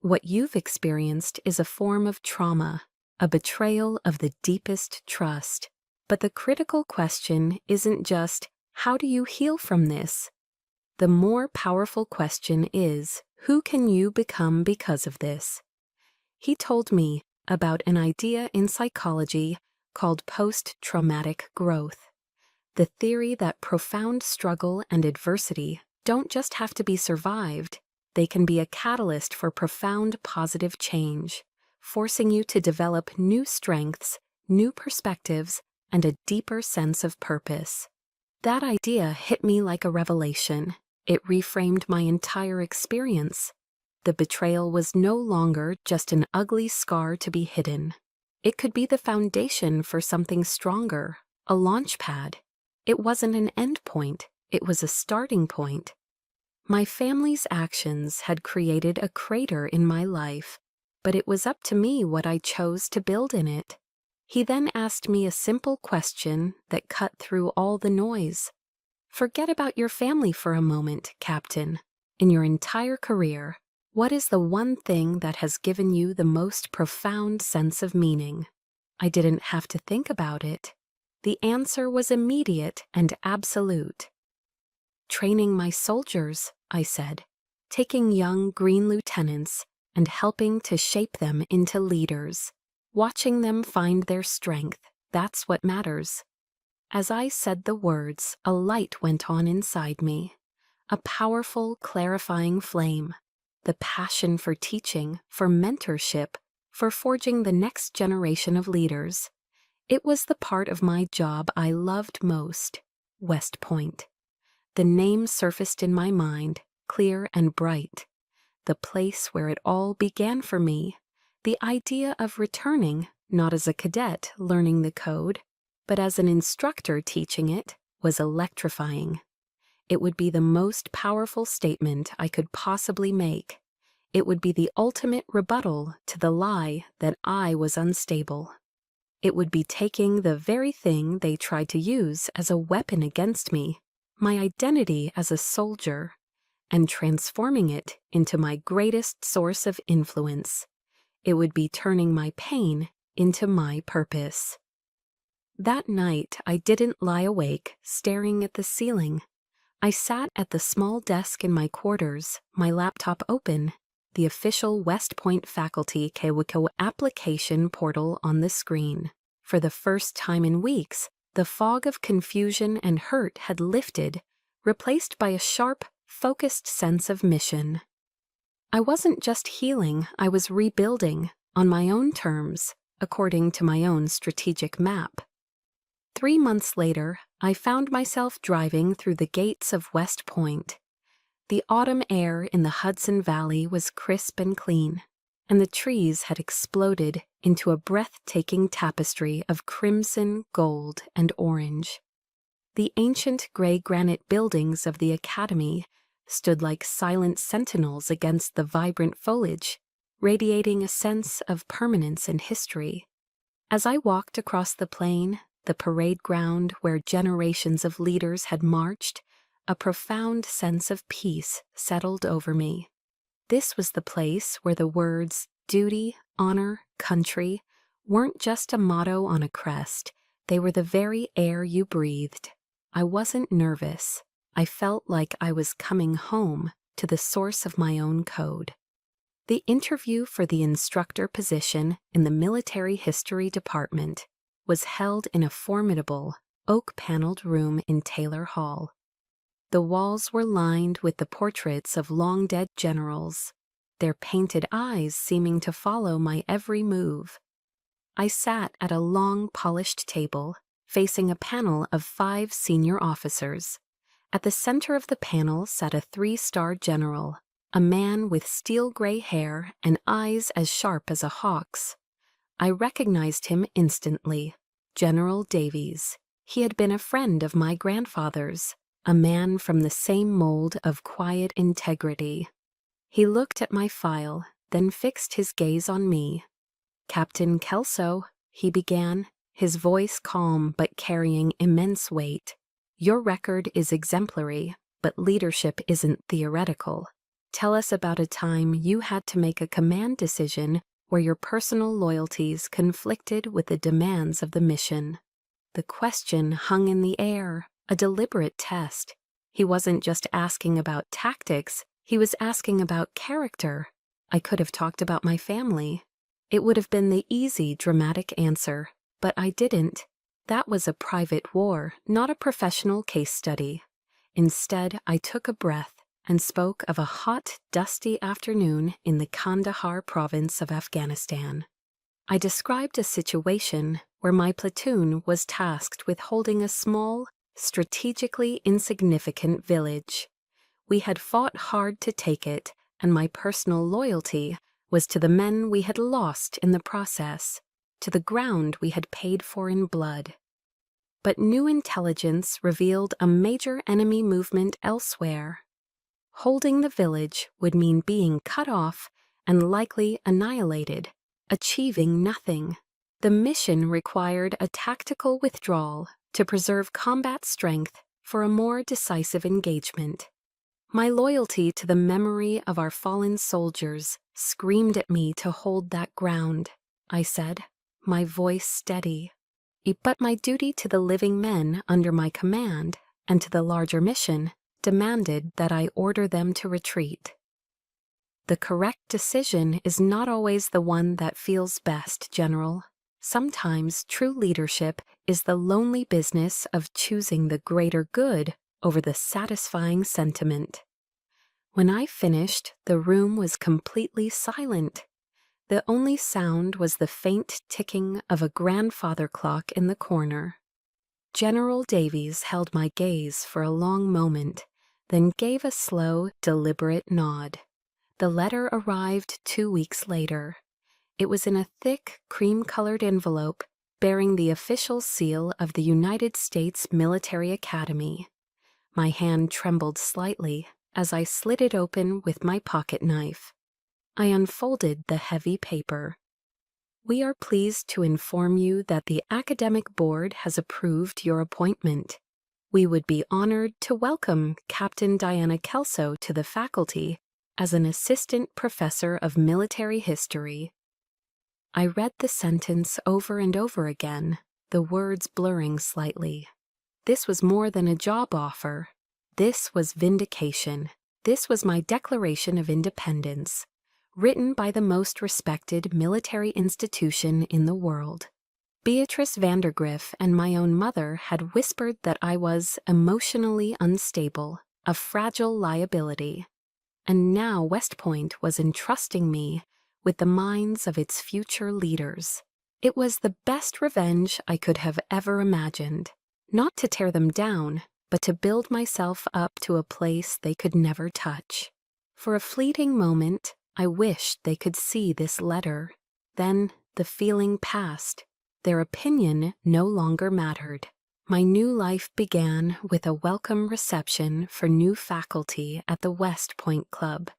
"what you've experienced is a form of trauma, a betrayal of the deepest trust. But the critical question isn't just, how do you heal from this? The more powerful question is, who can you become because of this?" He told me about an idea in psychology called post-traumatic growth, the theory that profound struggle and adversity don't just have to be survived, they can be a catalyst for profound positive change, forcing you to develop new strengths, new perspectives, and a deeper sense of purpose. That idea hit me like a revelation. It reframed my entire experience. The betrayal was no longer just an ugly scar to be hidden. It could be the foundation for something stronger, a launch pad. It wasn't an end point, it was a starting point. My family's actions had created a crater in my life, but it was up to me what I chose to build in it. He then asked me a simple question that cut through all the noise. Forget about your family for a moment, Captain. In your entire career, what is the one thing that has given you the most profound sense of meaning? I didn't have to think about it. The answer was immediate and absolute. Training my soldiers, I said, taking young green lieutenants and helping to shape them into leaders. Watching them find their strength, that's what matters. As I said the words, a light went on inside me, a powerful, clarifying flame, the passion for teaching, for mentorship, for forging the next generation of leaders. It was the part of my job I loved most, West Point. The name surfaced in my mind, clear and bright, the place where it all began for me. The idea of returning, not as a cadet learning the code, but as an instructor teaching it, was electrifying. It would be the most powerful statement I could possibly make. It would be the ultimate rebuttal to the lie that I was unstable. It would be taking the very thing they tried to use as a weapon against me, my identity as a soldier, and transforming it into my greatest source of influence. It would be turning my pain into my purpose. That night, I didn't lie awake, staring at the ceiling. I sat at the small desk in my quarters, my laptop open, the official West Point faculty Kewiko application portal on the screen. For the first time in weeks, the fog of confusion and hurt had lifted, replaced by a sharp, focused sense of mission. I wasn't just healing, I was rebuilding, on my own terms, according to my own strategic map. 3 months later, I found myself driving through the gates of West Point. The autumn air in the Hudson Valley was crisp and clean, and the trees had exploded into a breathtaking tapestry of crimson, gold, and orange. The ancient gray granite buildings of the academy stood like silent sentinels against the vibrant foliage, radiating a sense of permanence and history. As I walked across the plain, the parade ground where generations of leaders had marched, a profound sense of peace settled over me. This was the place where the words duty, honor, country weren't just a motto on a crest, they were the very air you breathed. I wasn't nervous. I felt like I was coming home to the source of my own code. The interview for the instructor position in the military history department was held in a formidable, oak-paneled room in Taylor Hall. The walls were lined with the portraits of long-dead generals, their painted eyes seeming to follow my every move. I sat at a long, polished table, facing a panel of 5 senior officers. At the center of the panel sat a 3-star general, a man with steel-gray hair and eyes as sharp as a hawk's. I recognized him instantly, General Davies. He had been a friend of my grandfather's, a man from the same mold of quiet integrity. He looked at my file, then fixed his gaze on me. "Captain Kelso," he began, his voice calm but carrying immense weight. "Your record is exemplary, but leadership isn't theoretical. Tell us about a time you had to make a command decision where your personal loyalties conflicted with the demands of the mission." The question hung in the air, a deliberate test. He wasn't just asking about tactics, he was asking about character. I could have talked about my family. It would have been the easy, dramatic answer, but I didn't. That was a private war, not a professional case study. Instead, I took a breath and spoke of a hot, dusty afternoon in the Kandahar province of Afghanistan. I described a situation where my platoon was tasked with holding a small, strategically insignificant village. We had fought hard to take it, and my personal loyalty was to the men we had lost in the process, to the ground we had paid for in blood. But new intelligence revealed a major enemy movement elsewhere. Holding the village would mean being cut off and likely annihilated, achieving nothing. The mission required a tactical withdrawal to preserve combat strength for a more decisive engagement. My loyalty to the memory of our fallen soldiers screamed at me to hold that ground, I said, my voice steady. But my duty to the living men under my command and to the larger mission demanded that I order them to retreat. The correct decision is not always the one that feels best, General. Sometimes true leadership is the lonely business of choosing the greater good over the satisfying sentiment. When I finished, the room was completely silent. The only sound was the faint ticking of a grandfather clock in the corner. General Davies held my gaze for a long moment, then gave a slow, deliberate nod. The letter arrived 2 weeks later. It was in a thick, cream-colored envelope bearing the official seal of the United States Military Academy. My hand trembled slightly as I slid it open with my pocket knife. I unfolded the heavy paper. We are pleased to inform you that the Academic Board has approved your appointment. We would be honored to welcome Captain Diana Kelso to the faculty as an assistant professor of military history. I read the sentence over and over again, the words blurring slightly. This was more than a job offer. This was vindication. This was my Declaration of Independence, written by the most respected military institution in the world. Beatrice Vandergriff and my own mother had whispered that I was emotionally unstable, a fragile liability. And now West Point was entrusting me with the minds of its future leaders. It was the best revenge I could have ever imagined, not to tear them down, but to build myself up to a place they could never touch. For a fleeting moment, I wished they could see this letter. Then the feeling passed. Their opinion no longer mattered. My new life began with a welcome reception for new faculty at the West Point Club.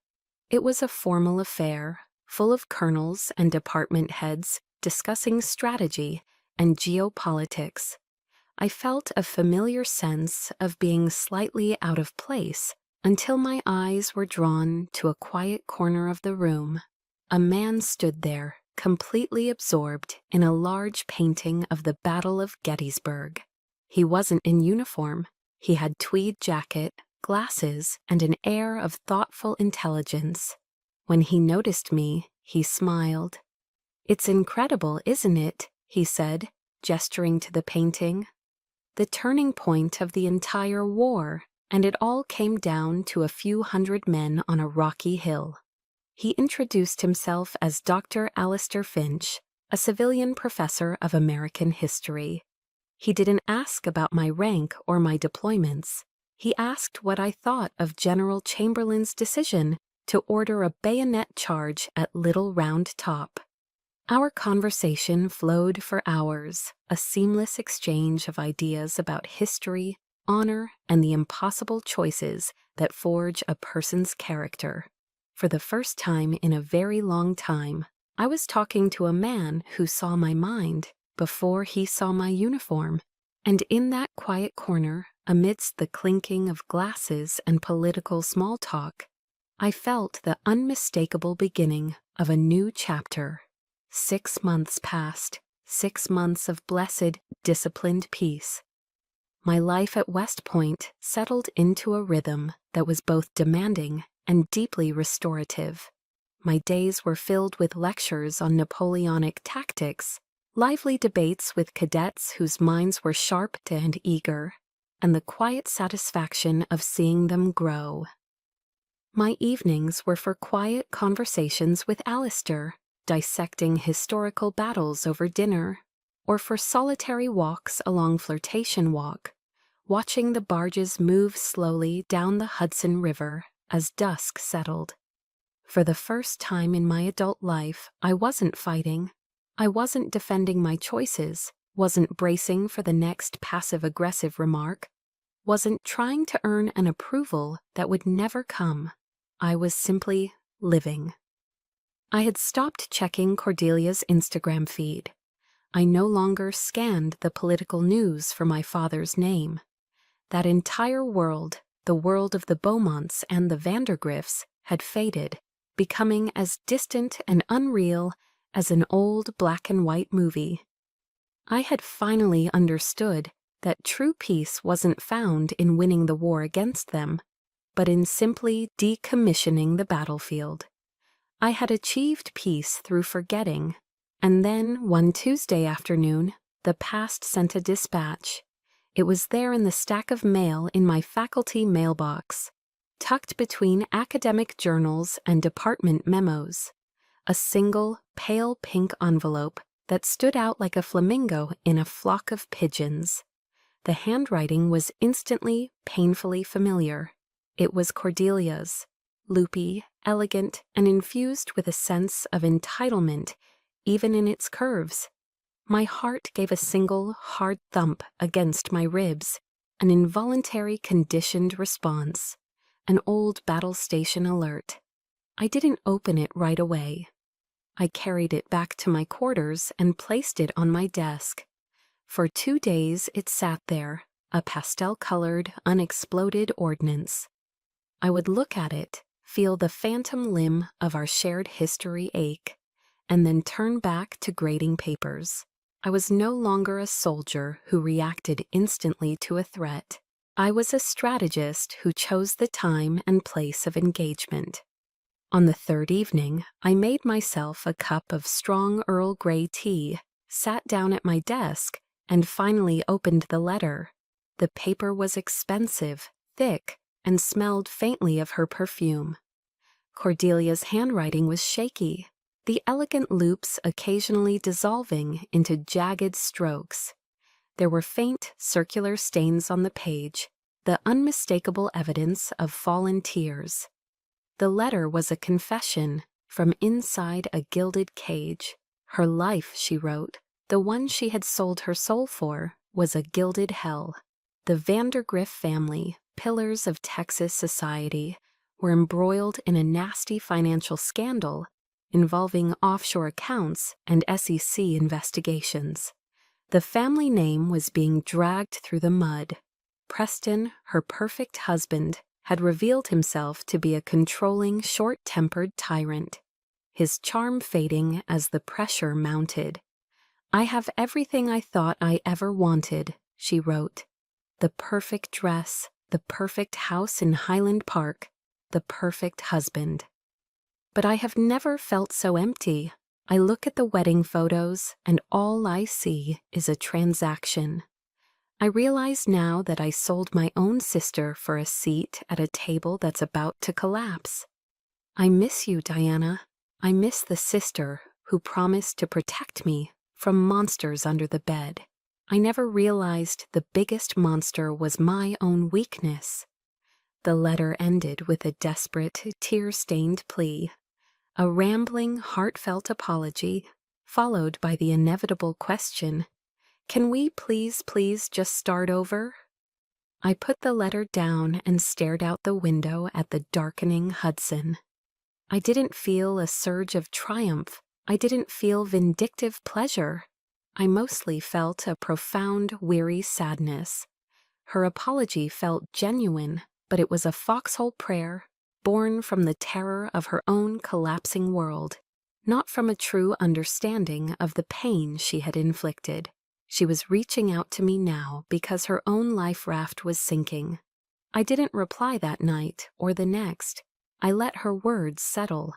It was a formal affair, full of colonels and department heads discussing strategy and geopolitics. I felt a familiar sense of being slightly out of place until my eyes were drawn to a quiet corner of the room. A man stood there, completely absorbed in a large painting of the Battle of Gettysburg. He wasn't in uniform. He had tweed jacket, glasses, and an air of thoughtful intelligence. When he noticed me, he smiled. "It's incredible, isn't it?" he said, gesturing to the painting. The turning point of the entire war, and it all came down to a few hundred men on a rocky hill. He introduced himself as Dr. Alistair Finch, a civilian professor of American history. He didn't ask about my rank or my deployments. He asked what I thought of General Chamberlain's decision to order a bayonet charge at Little Round Top. Our conversation flowed for hours, a seamless exchange of ideas about history, honor, and the impossible choices that forge a person's character. For the first time in a very long time, I was talking to a man who saw my mind before he saw my uniform, and in that quiet corner, amidst the clinking of glasses and political small talk, I felt the unmistakable beginning of a new chapter. 6 months passed, 6 months of blessed, disciplined peace. My life at West Point settled into a rhythm that was both demanding and deeply restorative. My days were filled with lectures on Napoleonic tactics, lively debates with cadets whose minds were sharp and eager, and the quiet satisfaction of seeing them grow. My evenings were for quiet conversations with Alistair, dissecting historical battles over dinner, or for solitary walks along Flirtation Walk, watching the barges move slowly down the Hudson River as dusk settled. For the first time in my adult life, I wasn't fighting. I wasn't defending my choices, wasn't bracing for the next passive-aggressive remark, wasn't trying to earn an approval that would never come. I was simply living. I had stopped checking Cordelia's Instagram feed. I no longer scanned the political news for my father's name. That entire world, the world of the Beaumonts and the Vandergriffs, had faded, becoming as distant and unreal as an old black-and-white movie. I had finally understood that true peace wasn't found in winning the war against them, but in simply decommissioning the battlefield. I had achieved peace through forgetting, and then one Tuesday afternoon, the past sent a dispatch. It was there in the stack of mail in my faculty mailbox, tucked between academic journals and department memos. A single, pale pink envelope that stood out like a flamingo in a flock of pigeons. The handwriting was instantly, painfully familiar. It was Cordelia's, loopy, elegant, and infused with a sense of entitlement, even in its curves. My heart gave a single, hard thump against my ribs, an involuntary conditioned response, an old battle station alert. I didn't open it right away. I carried it back to my quarters and placed it on my desk. For 2 days it sat there, a pastel-colored, unexploded ordnance. I would look at it, feel the phantom limb of our shared history ache, and then turn back to grading papers. I was no longer a soldier who reacted instantly to a threat. I was a strategist who chose the time and place of engagement. On the third evening, I made myself a cup of strong Earl Grey tea, sat down at my desk, and finally opened the letter. The paper was expensive, thick, and smelled faintly of her perfume. Cordelia's handwriting was shaky, the elegant loops occasionally dissolving into jagged strokes. There were faint, circular stains on the page, the unmistakable evidence of fallen tears. The letter was a confession from inside a gilded cage. Her life, she wrote, the one she had sold her soul for, was a gilded hell. The Vandergriff family, pillars of Texas society, were embroiled in a nasty financial scandal involving offshore accounts and SEC investigations. The family name was being dragged through the mud. Preston, her perfect husband, had revealed himself to be a controlling, short-tempered tyrant, his charm fading as the pressure mounted. "I have everything I thought I ever wanted," she wrote. "The perfect dress, the perfect house in Highland Park, the perfect husband. But I have never felt so empty. I look at the wedding photos, and all I see is a transaction. I realize now that I sold my own sister for a seat at a table that's about to collapse. I miss you, Diana. I miss the sister who promised to protect me from monsters under the bed. I never realized the biggest monster was my own weakness." The letter ended with a desperate, tear-stained plea, a rambling, heartfelt apology, followed by the inevitable question, "Can we please just start over?" I put the letter down and stared out the window at the darkening Hudson. I didn't feel a surge of triumph. I didn't feel vindictive pleasure. I mostly felt a profound, weary sadness. Her apology felt genuine, but it was a foxhole prayer, born from the terror of her own collapsing world, not from a true understanding of the pain she had inflicted. She was reaching out to me now because her own life raft was sinking. I didn't reply that night or the next. I let her words settle.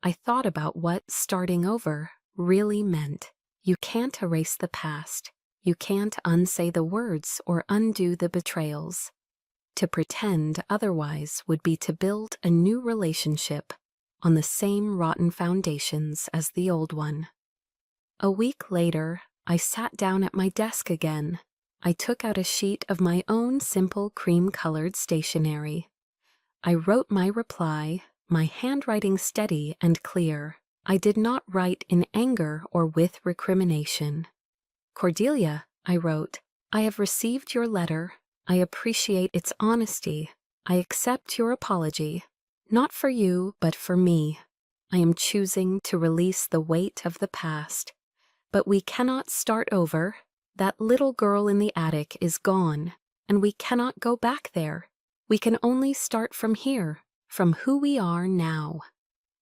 I thought about what starting over really meant. You can't erase the past. You can't unsay the words or undo the betrayals. To pretend otherwise would be to build a new relationship on the same rotten foundations as the old one. A week later, I sat down at my desk again. I took out a sheet of my own simple cream-colored stationery. I wrote my reply, my handwriting steady and clear. I did not write in anger or with recrimination. "Cordelia," I wrote, "I have received your letter. I appreciate its honesty. I accept your apology. Not for you, but for me. I am choosing to release the weight of the past. But we cannot start over. That little girl in the attic is gone, and we cannot go back there. We can only start from here, from who we are now.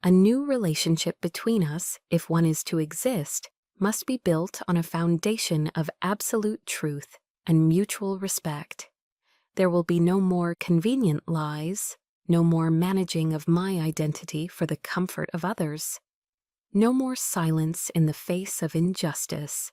A new relationship between us, if one is to exist, must be built on a foundation of absolute truth and mutual respect. There will be no more convenient lies, no more managing of my identity for the comfort of others. No more silence in the face of injustice."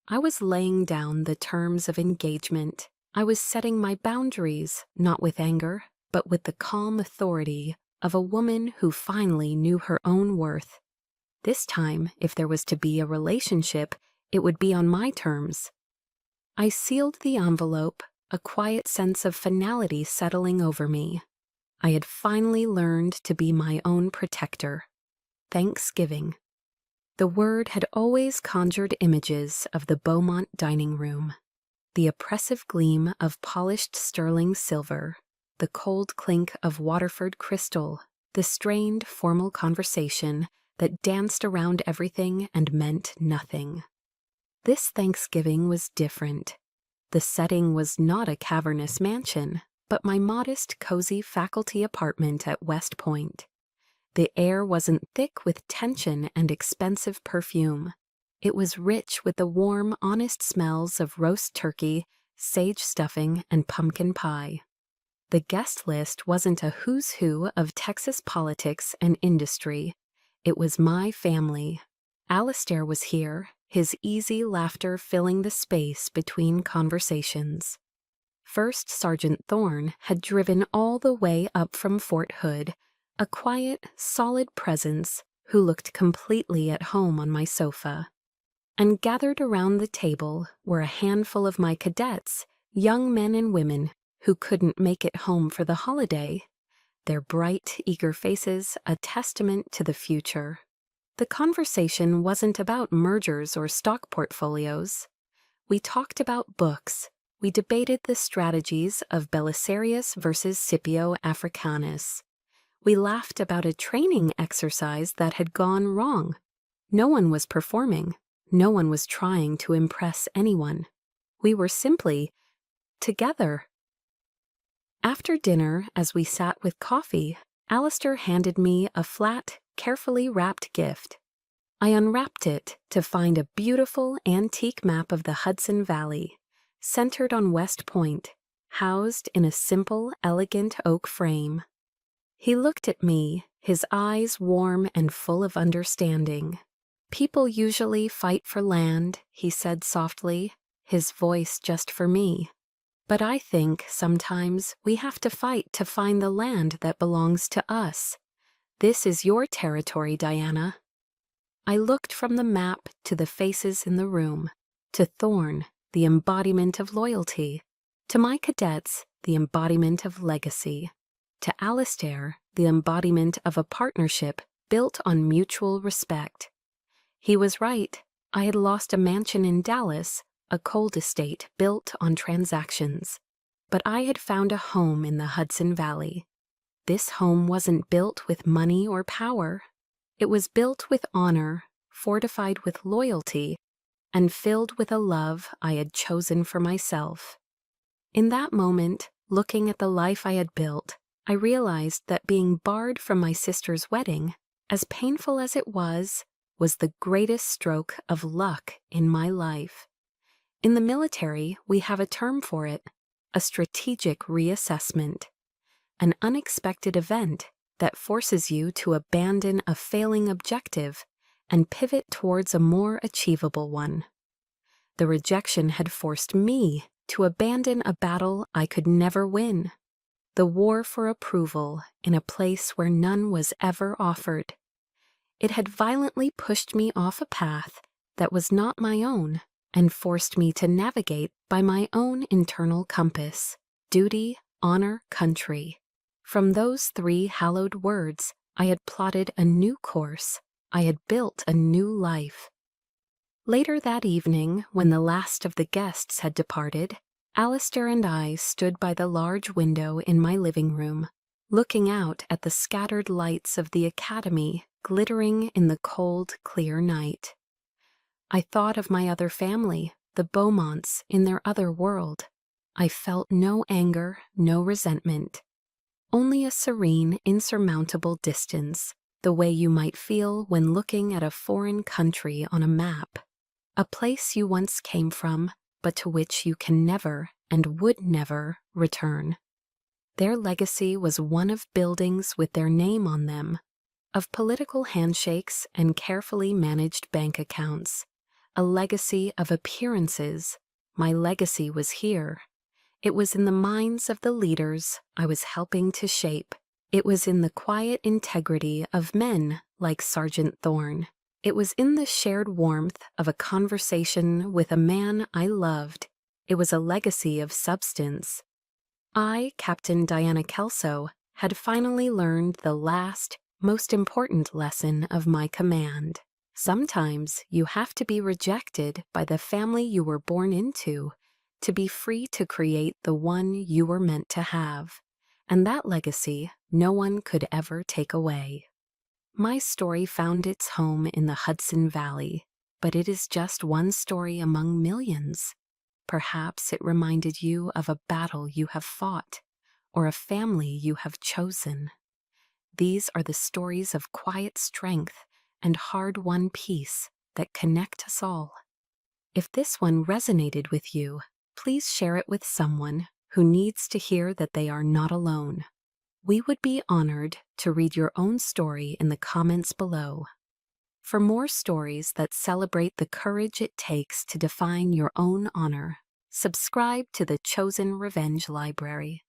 I was laying down the terms of engagement. I was setting my boundaries, not with anger, but with the calm authority of a woman who finally knew her own worth. This time, if there was to be a relationship, it would be on my terms. I sealed the envelope, a quiet sense of finality settling over me. I had finally learned to be my own protector. Thanksgiving. The word had always conjured images of the Beaumont dining room. The oppressive gleam of polished sterling silver, the cold clink of Waterford crystal, the strained formal conversation that danced around everything and meant nothing. This Thanksgiving was different. The setting was not a cavernous mansion, but my modest, cozy faculty apartment at West Point. The air wasn't thick with tension and expensive perfume. It was rich with the warm, honest smells of roast turkey, sage stuffing, and pumpkin pie. The guest list wasn't a who's who of Texas politics and industry. It was my family. Alistair was here, his easy laughter filling the space between conversations. First Sergeant Thorne had driven all the way up from Fort Hood, a quiet, solid presence who looked completely at home on my sofa. And gathered around the table were a handful of my cadets, young men and women who couldn't make it home for the holiday, their bright, eager faces a testament to the future. The conversation wasn't about mergers or stock portfolios. We talked about books. We debated the strategies of Belisarius versus Scipio Africanus. We laughed about a training exercise that had gone wrong. No one was performing. No one was trying to impress anyone. We were simply together. After dinner, as we sat with coffee, Alistair handed me a flat, carefully wrapped gift. I unwrapped it to find a beautiful antique map of the Hudson Valley, centered on West Point, housed in a simple, elegant oak frame. He looked at me, his eyes warm and full of understanding. "People usually fight for land," he said softly, his voice just for me. "But I think sometimes we have to fight to find the land that belongs to us. This is your territory, Diana." I looked from the map to the faces in the room, to Thorne, the embodiment of loyalty, to my cadets, the embodiment of legacy, to Alistair, the embodiment of a partnership built on mutual respect. He was right. I had lost a mansion in Dallas, a cold estate built on transactions. But I had found a home in the Hudson Valley. This home wasn't built with money or power. It was built with honor, fortified with loyalty, and filled with a love I had chosen for myself. In that moment, looking at the life I had built, I realized that being barred from my sister's wedding, as painful as it was the greatest stroke of luck in my life. In the military, we have a term for it, a strategic reassessment, an unexpected event that forces you to abandon a failing objective and pivot towards a more achievable one. The rejection had forced me to abandon a battle I could never win, the war for approval in a place where none was ever offered. It had violently pushed me off a path that was not my own, and forced me to navigate by my own internal compass: duty, honor, country. From those three hallowed words, I had plotted a new course. I had built a new life. Later that evening, when the last of the guests had departed, Alistair and I stood by the large window in my living room, looking out at the scattered lights of the academy glittering in the cold, clear night. I thought of my other family, the Beaumonts, in their other world. I felt no anger, no resentment. Only a serene, insurmountable distance, the way you might feel when looking at a foreign country on a map. A place you once came from, but to which you can never and would never return. Their legacy was one of buildings with their name on them, of political handshakes and carefully managed bank accounts, a legacy of appearances. My legacy was here. It was in the minds of the leaders I was helping to shape. It was in the quiet integrity of men like Sergeant Thorne. It was in the shared warmth of a conversation with a man I loved. It was a legacy of substance. I, Captain Diana Kelso, had finally learned the last, most important lesson of my command. Sometimes you have to be rejected by the family you were born into to be free to create the one you were meant to have. And that legacy no one could ever take away. My story found its home in the Hudson Valley, but it is just one story among millions. Perhaps it reminded you of a battle you have fought, or a family you have chosen. These are the stories of quiet strength and hard-won peace that connect us all. If this one resonated with you, please share it with someone who needs to hear that they are not alone. We would be honored to read your own story in the comments below. For more stories that celebrate the courage it takes to define your own honor, subscribe to the Chosen Revenge Library.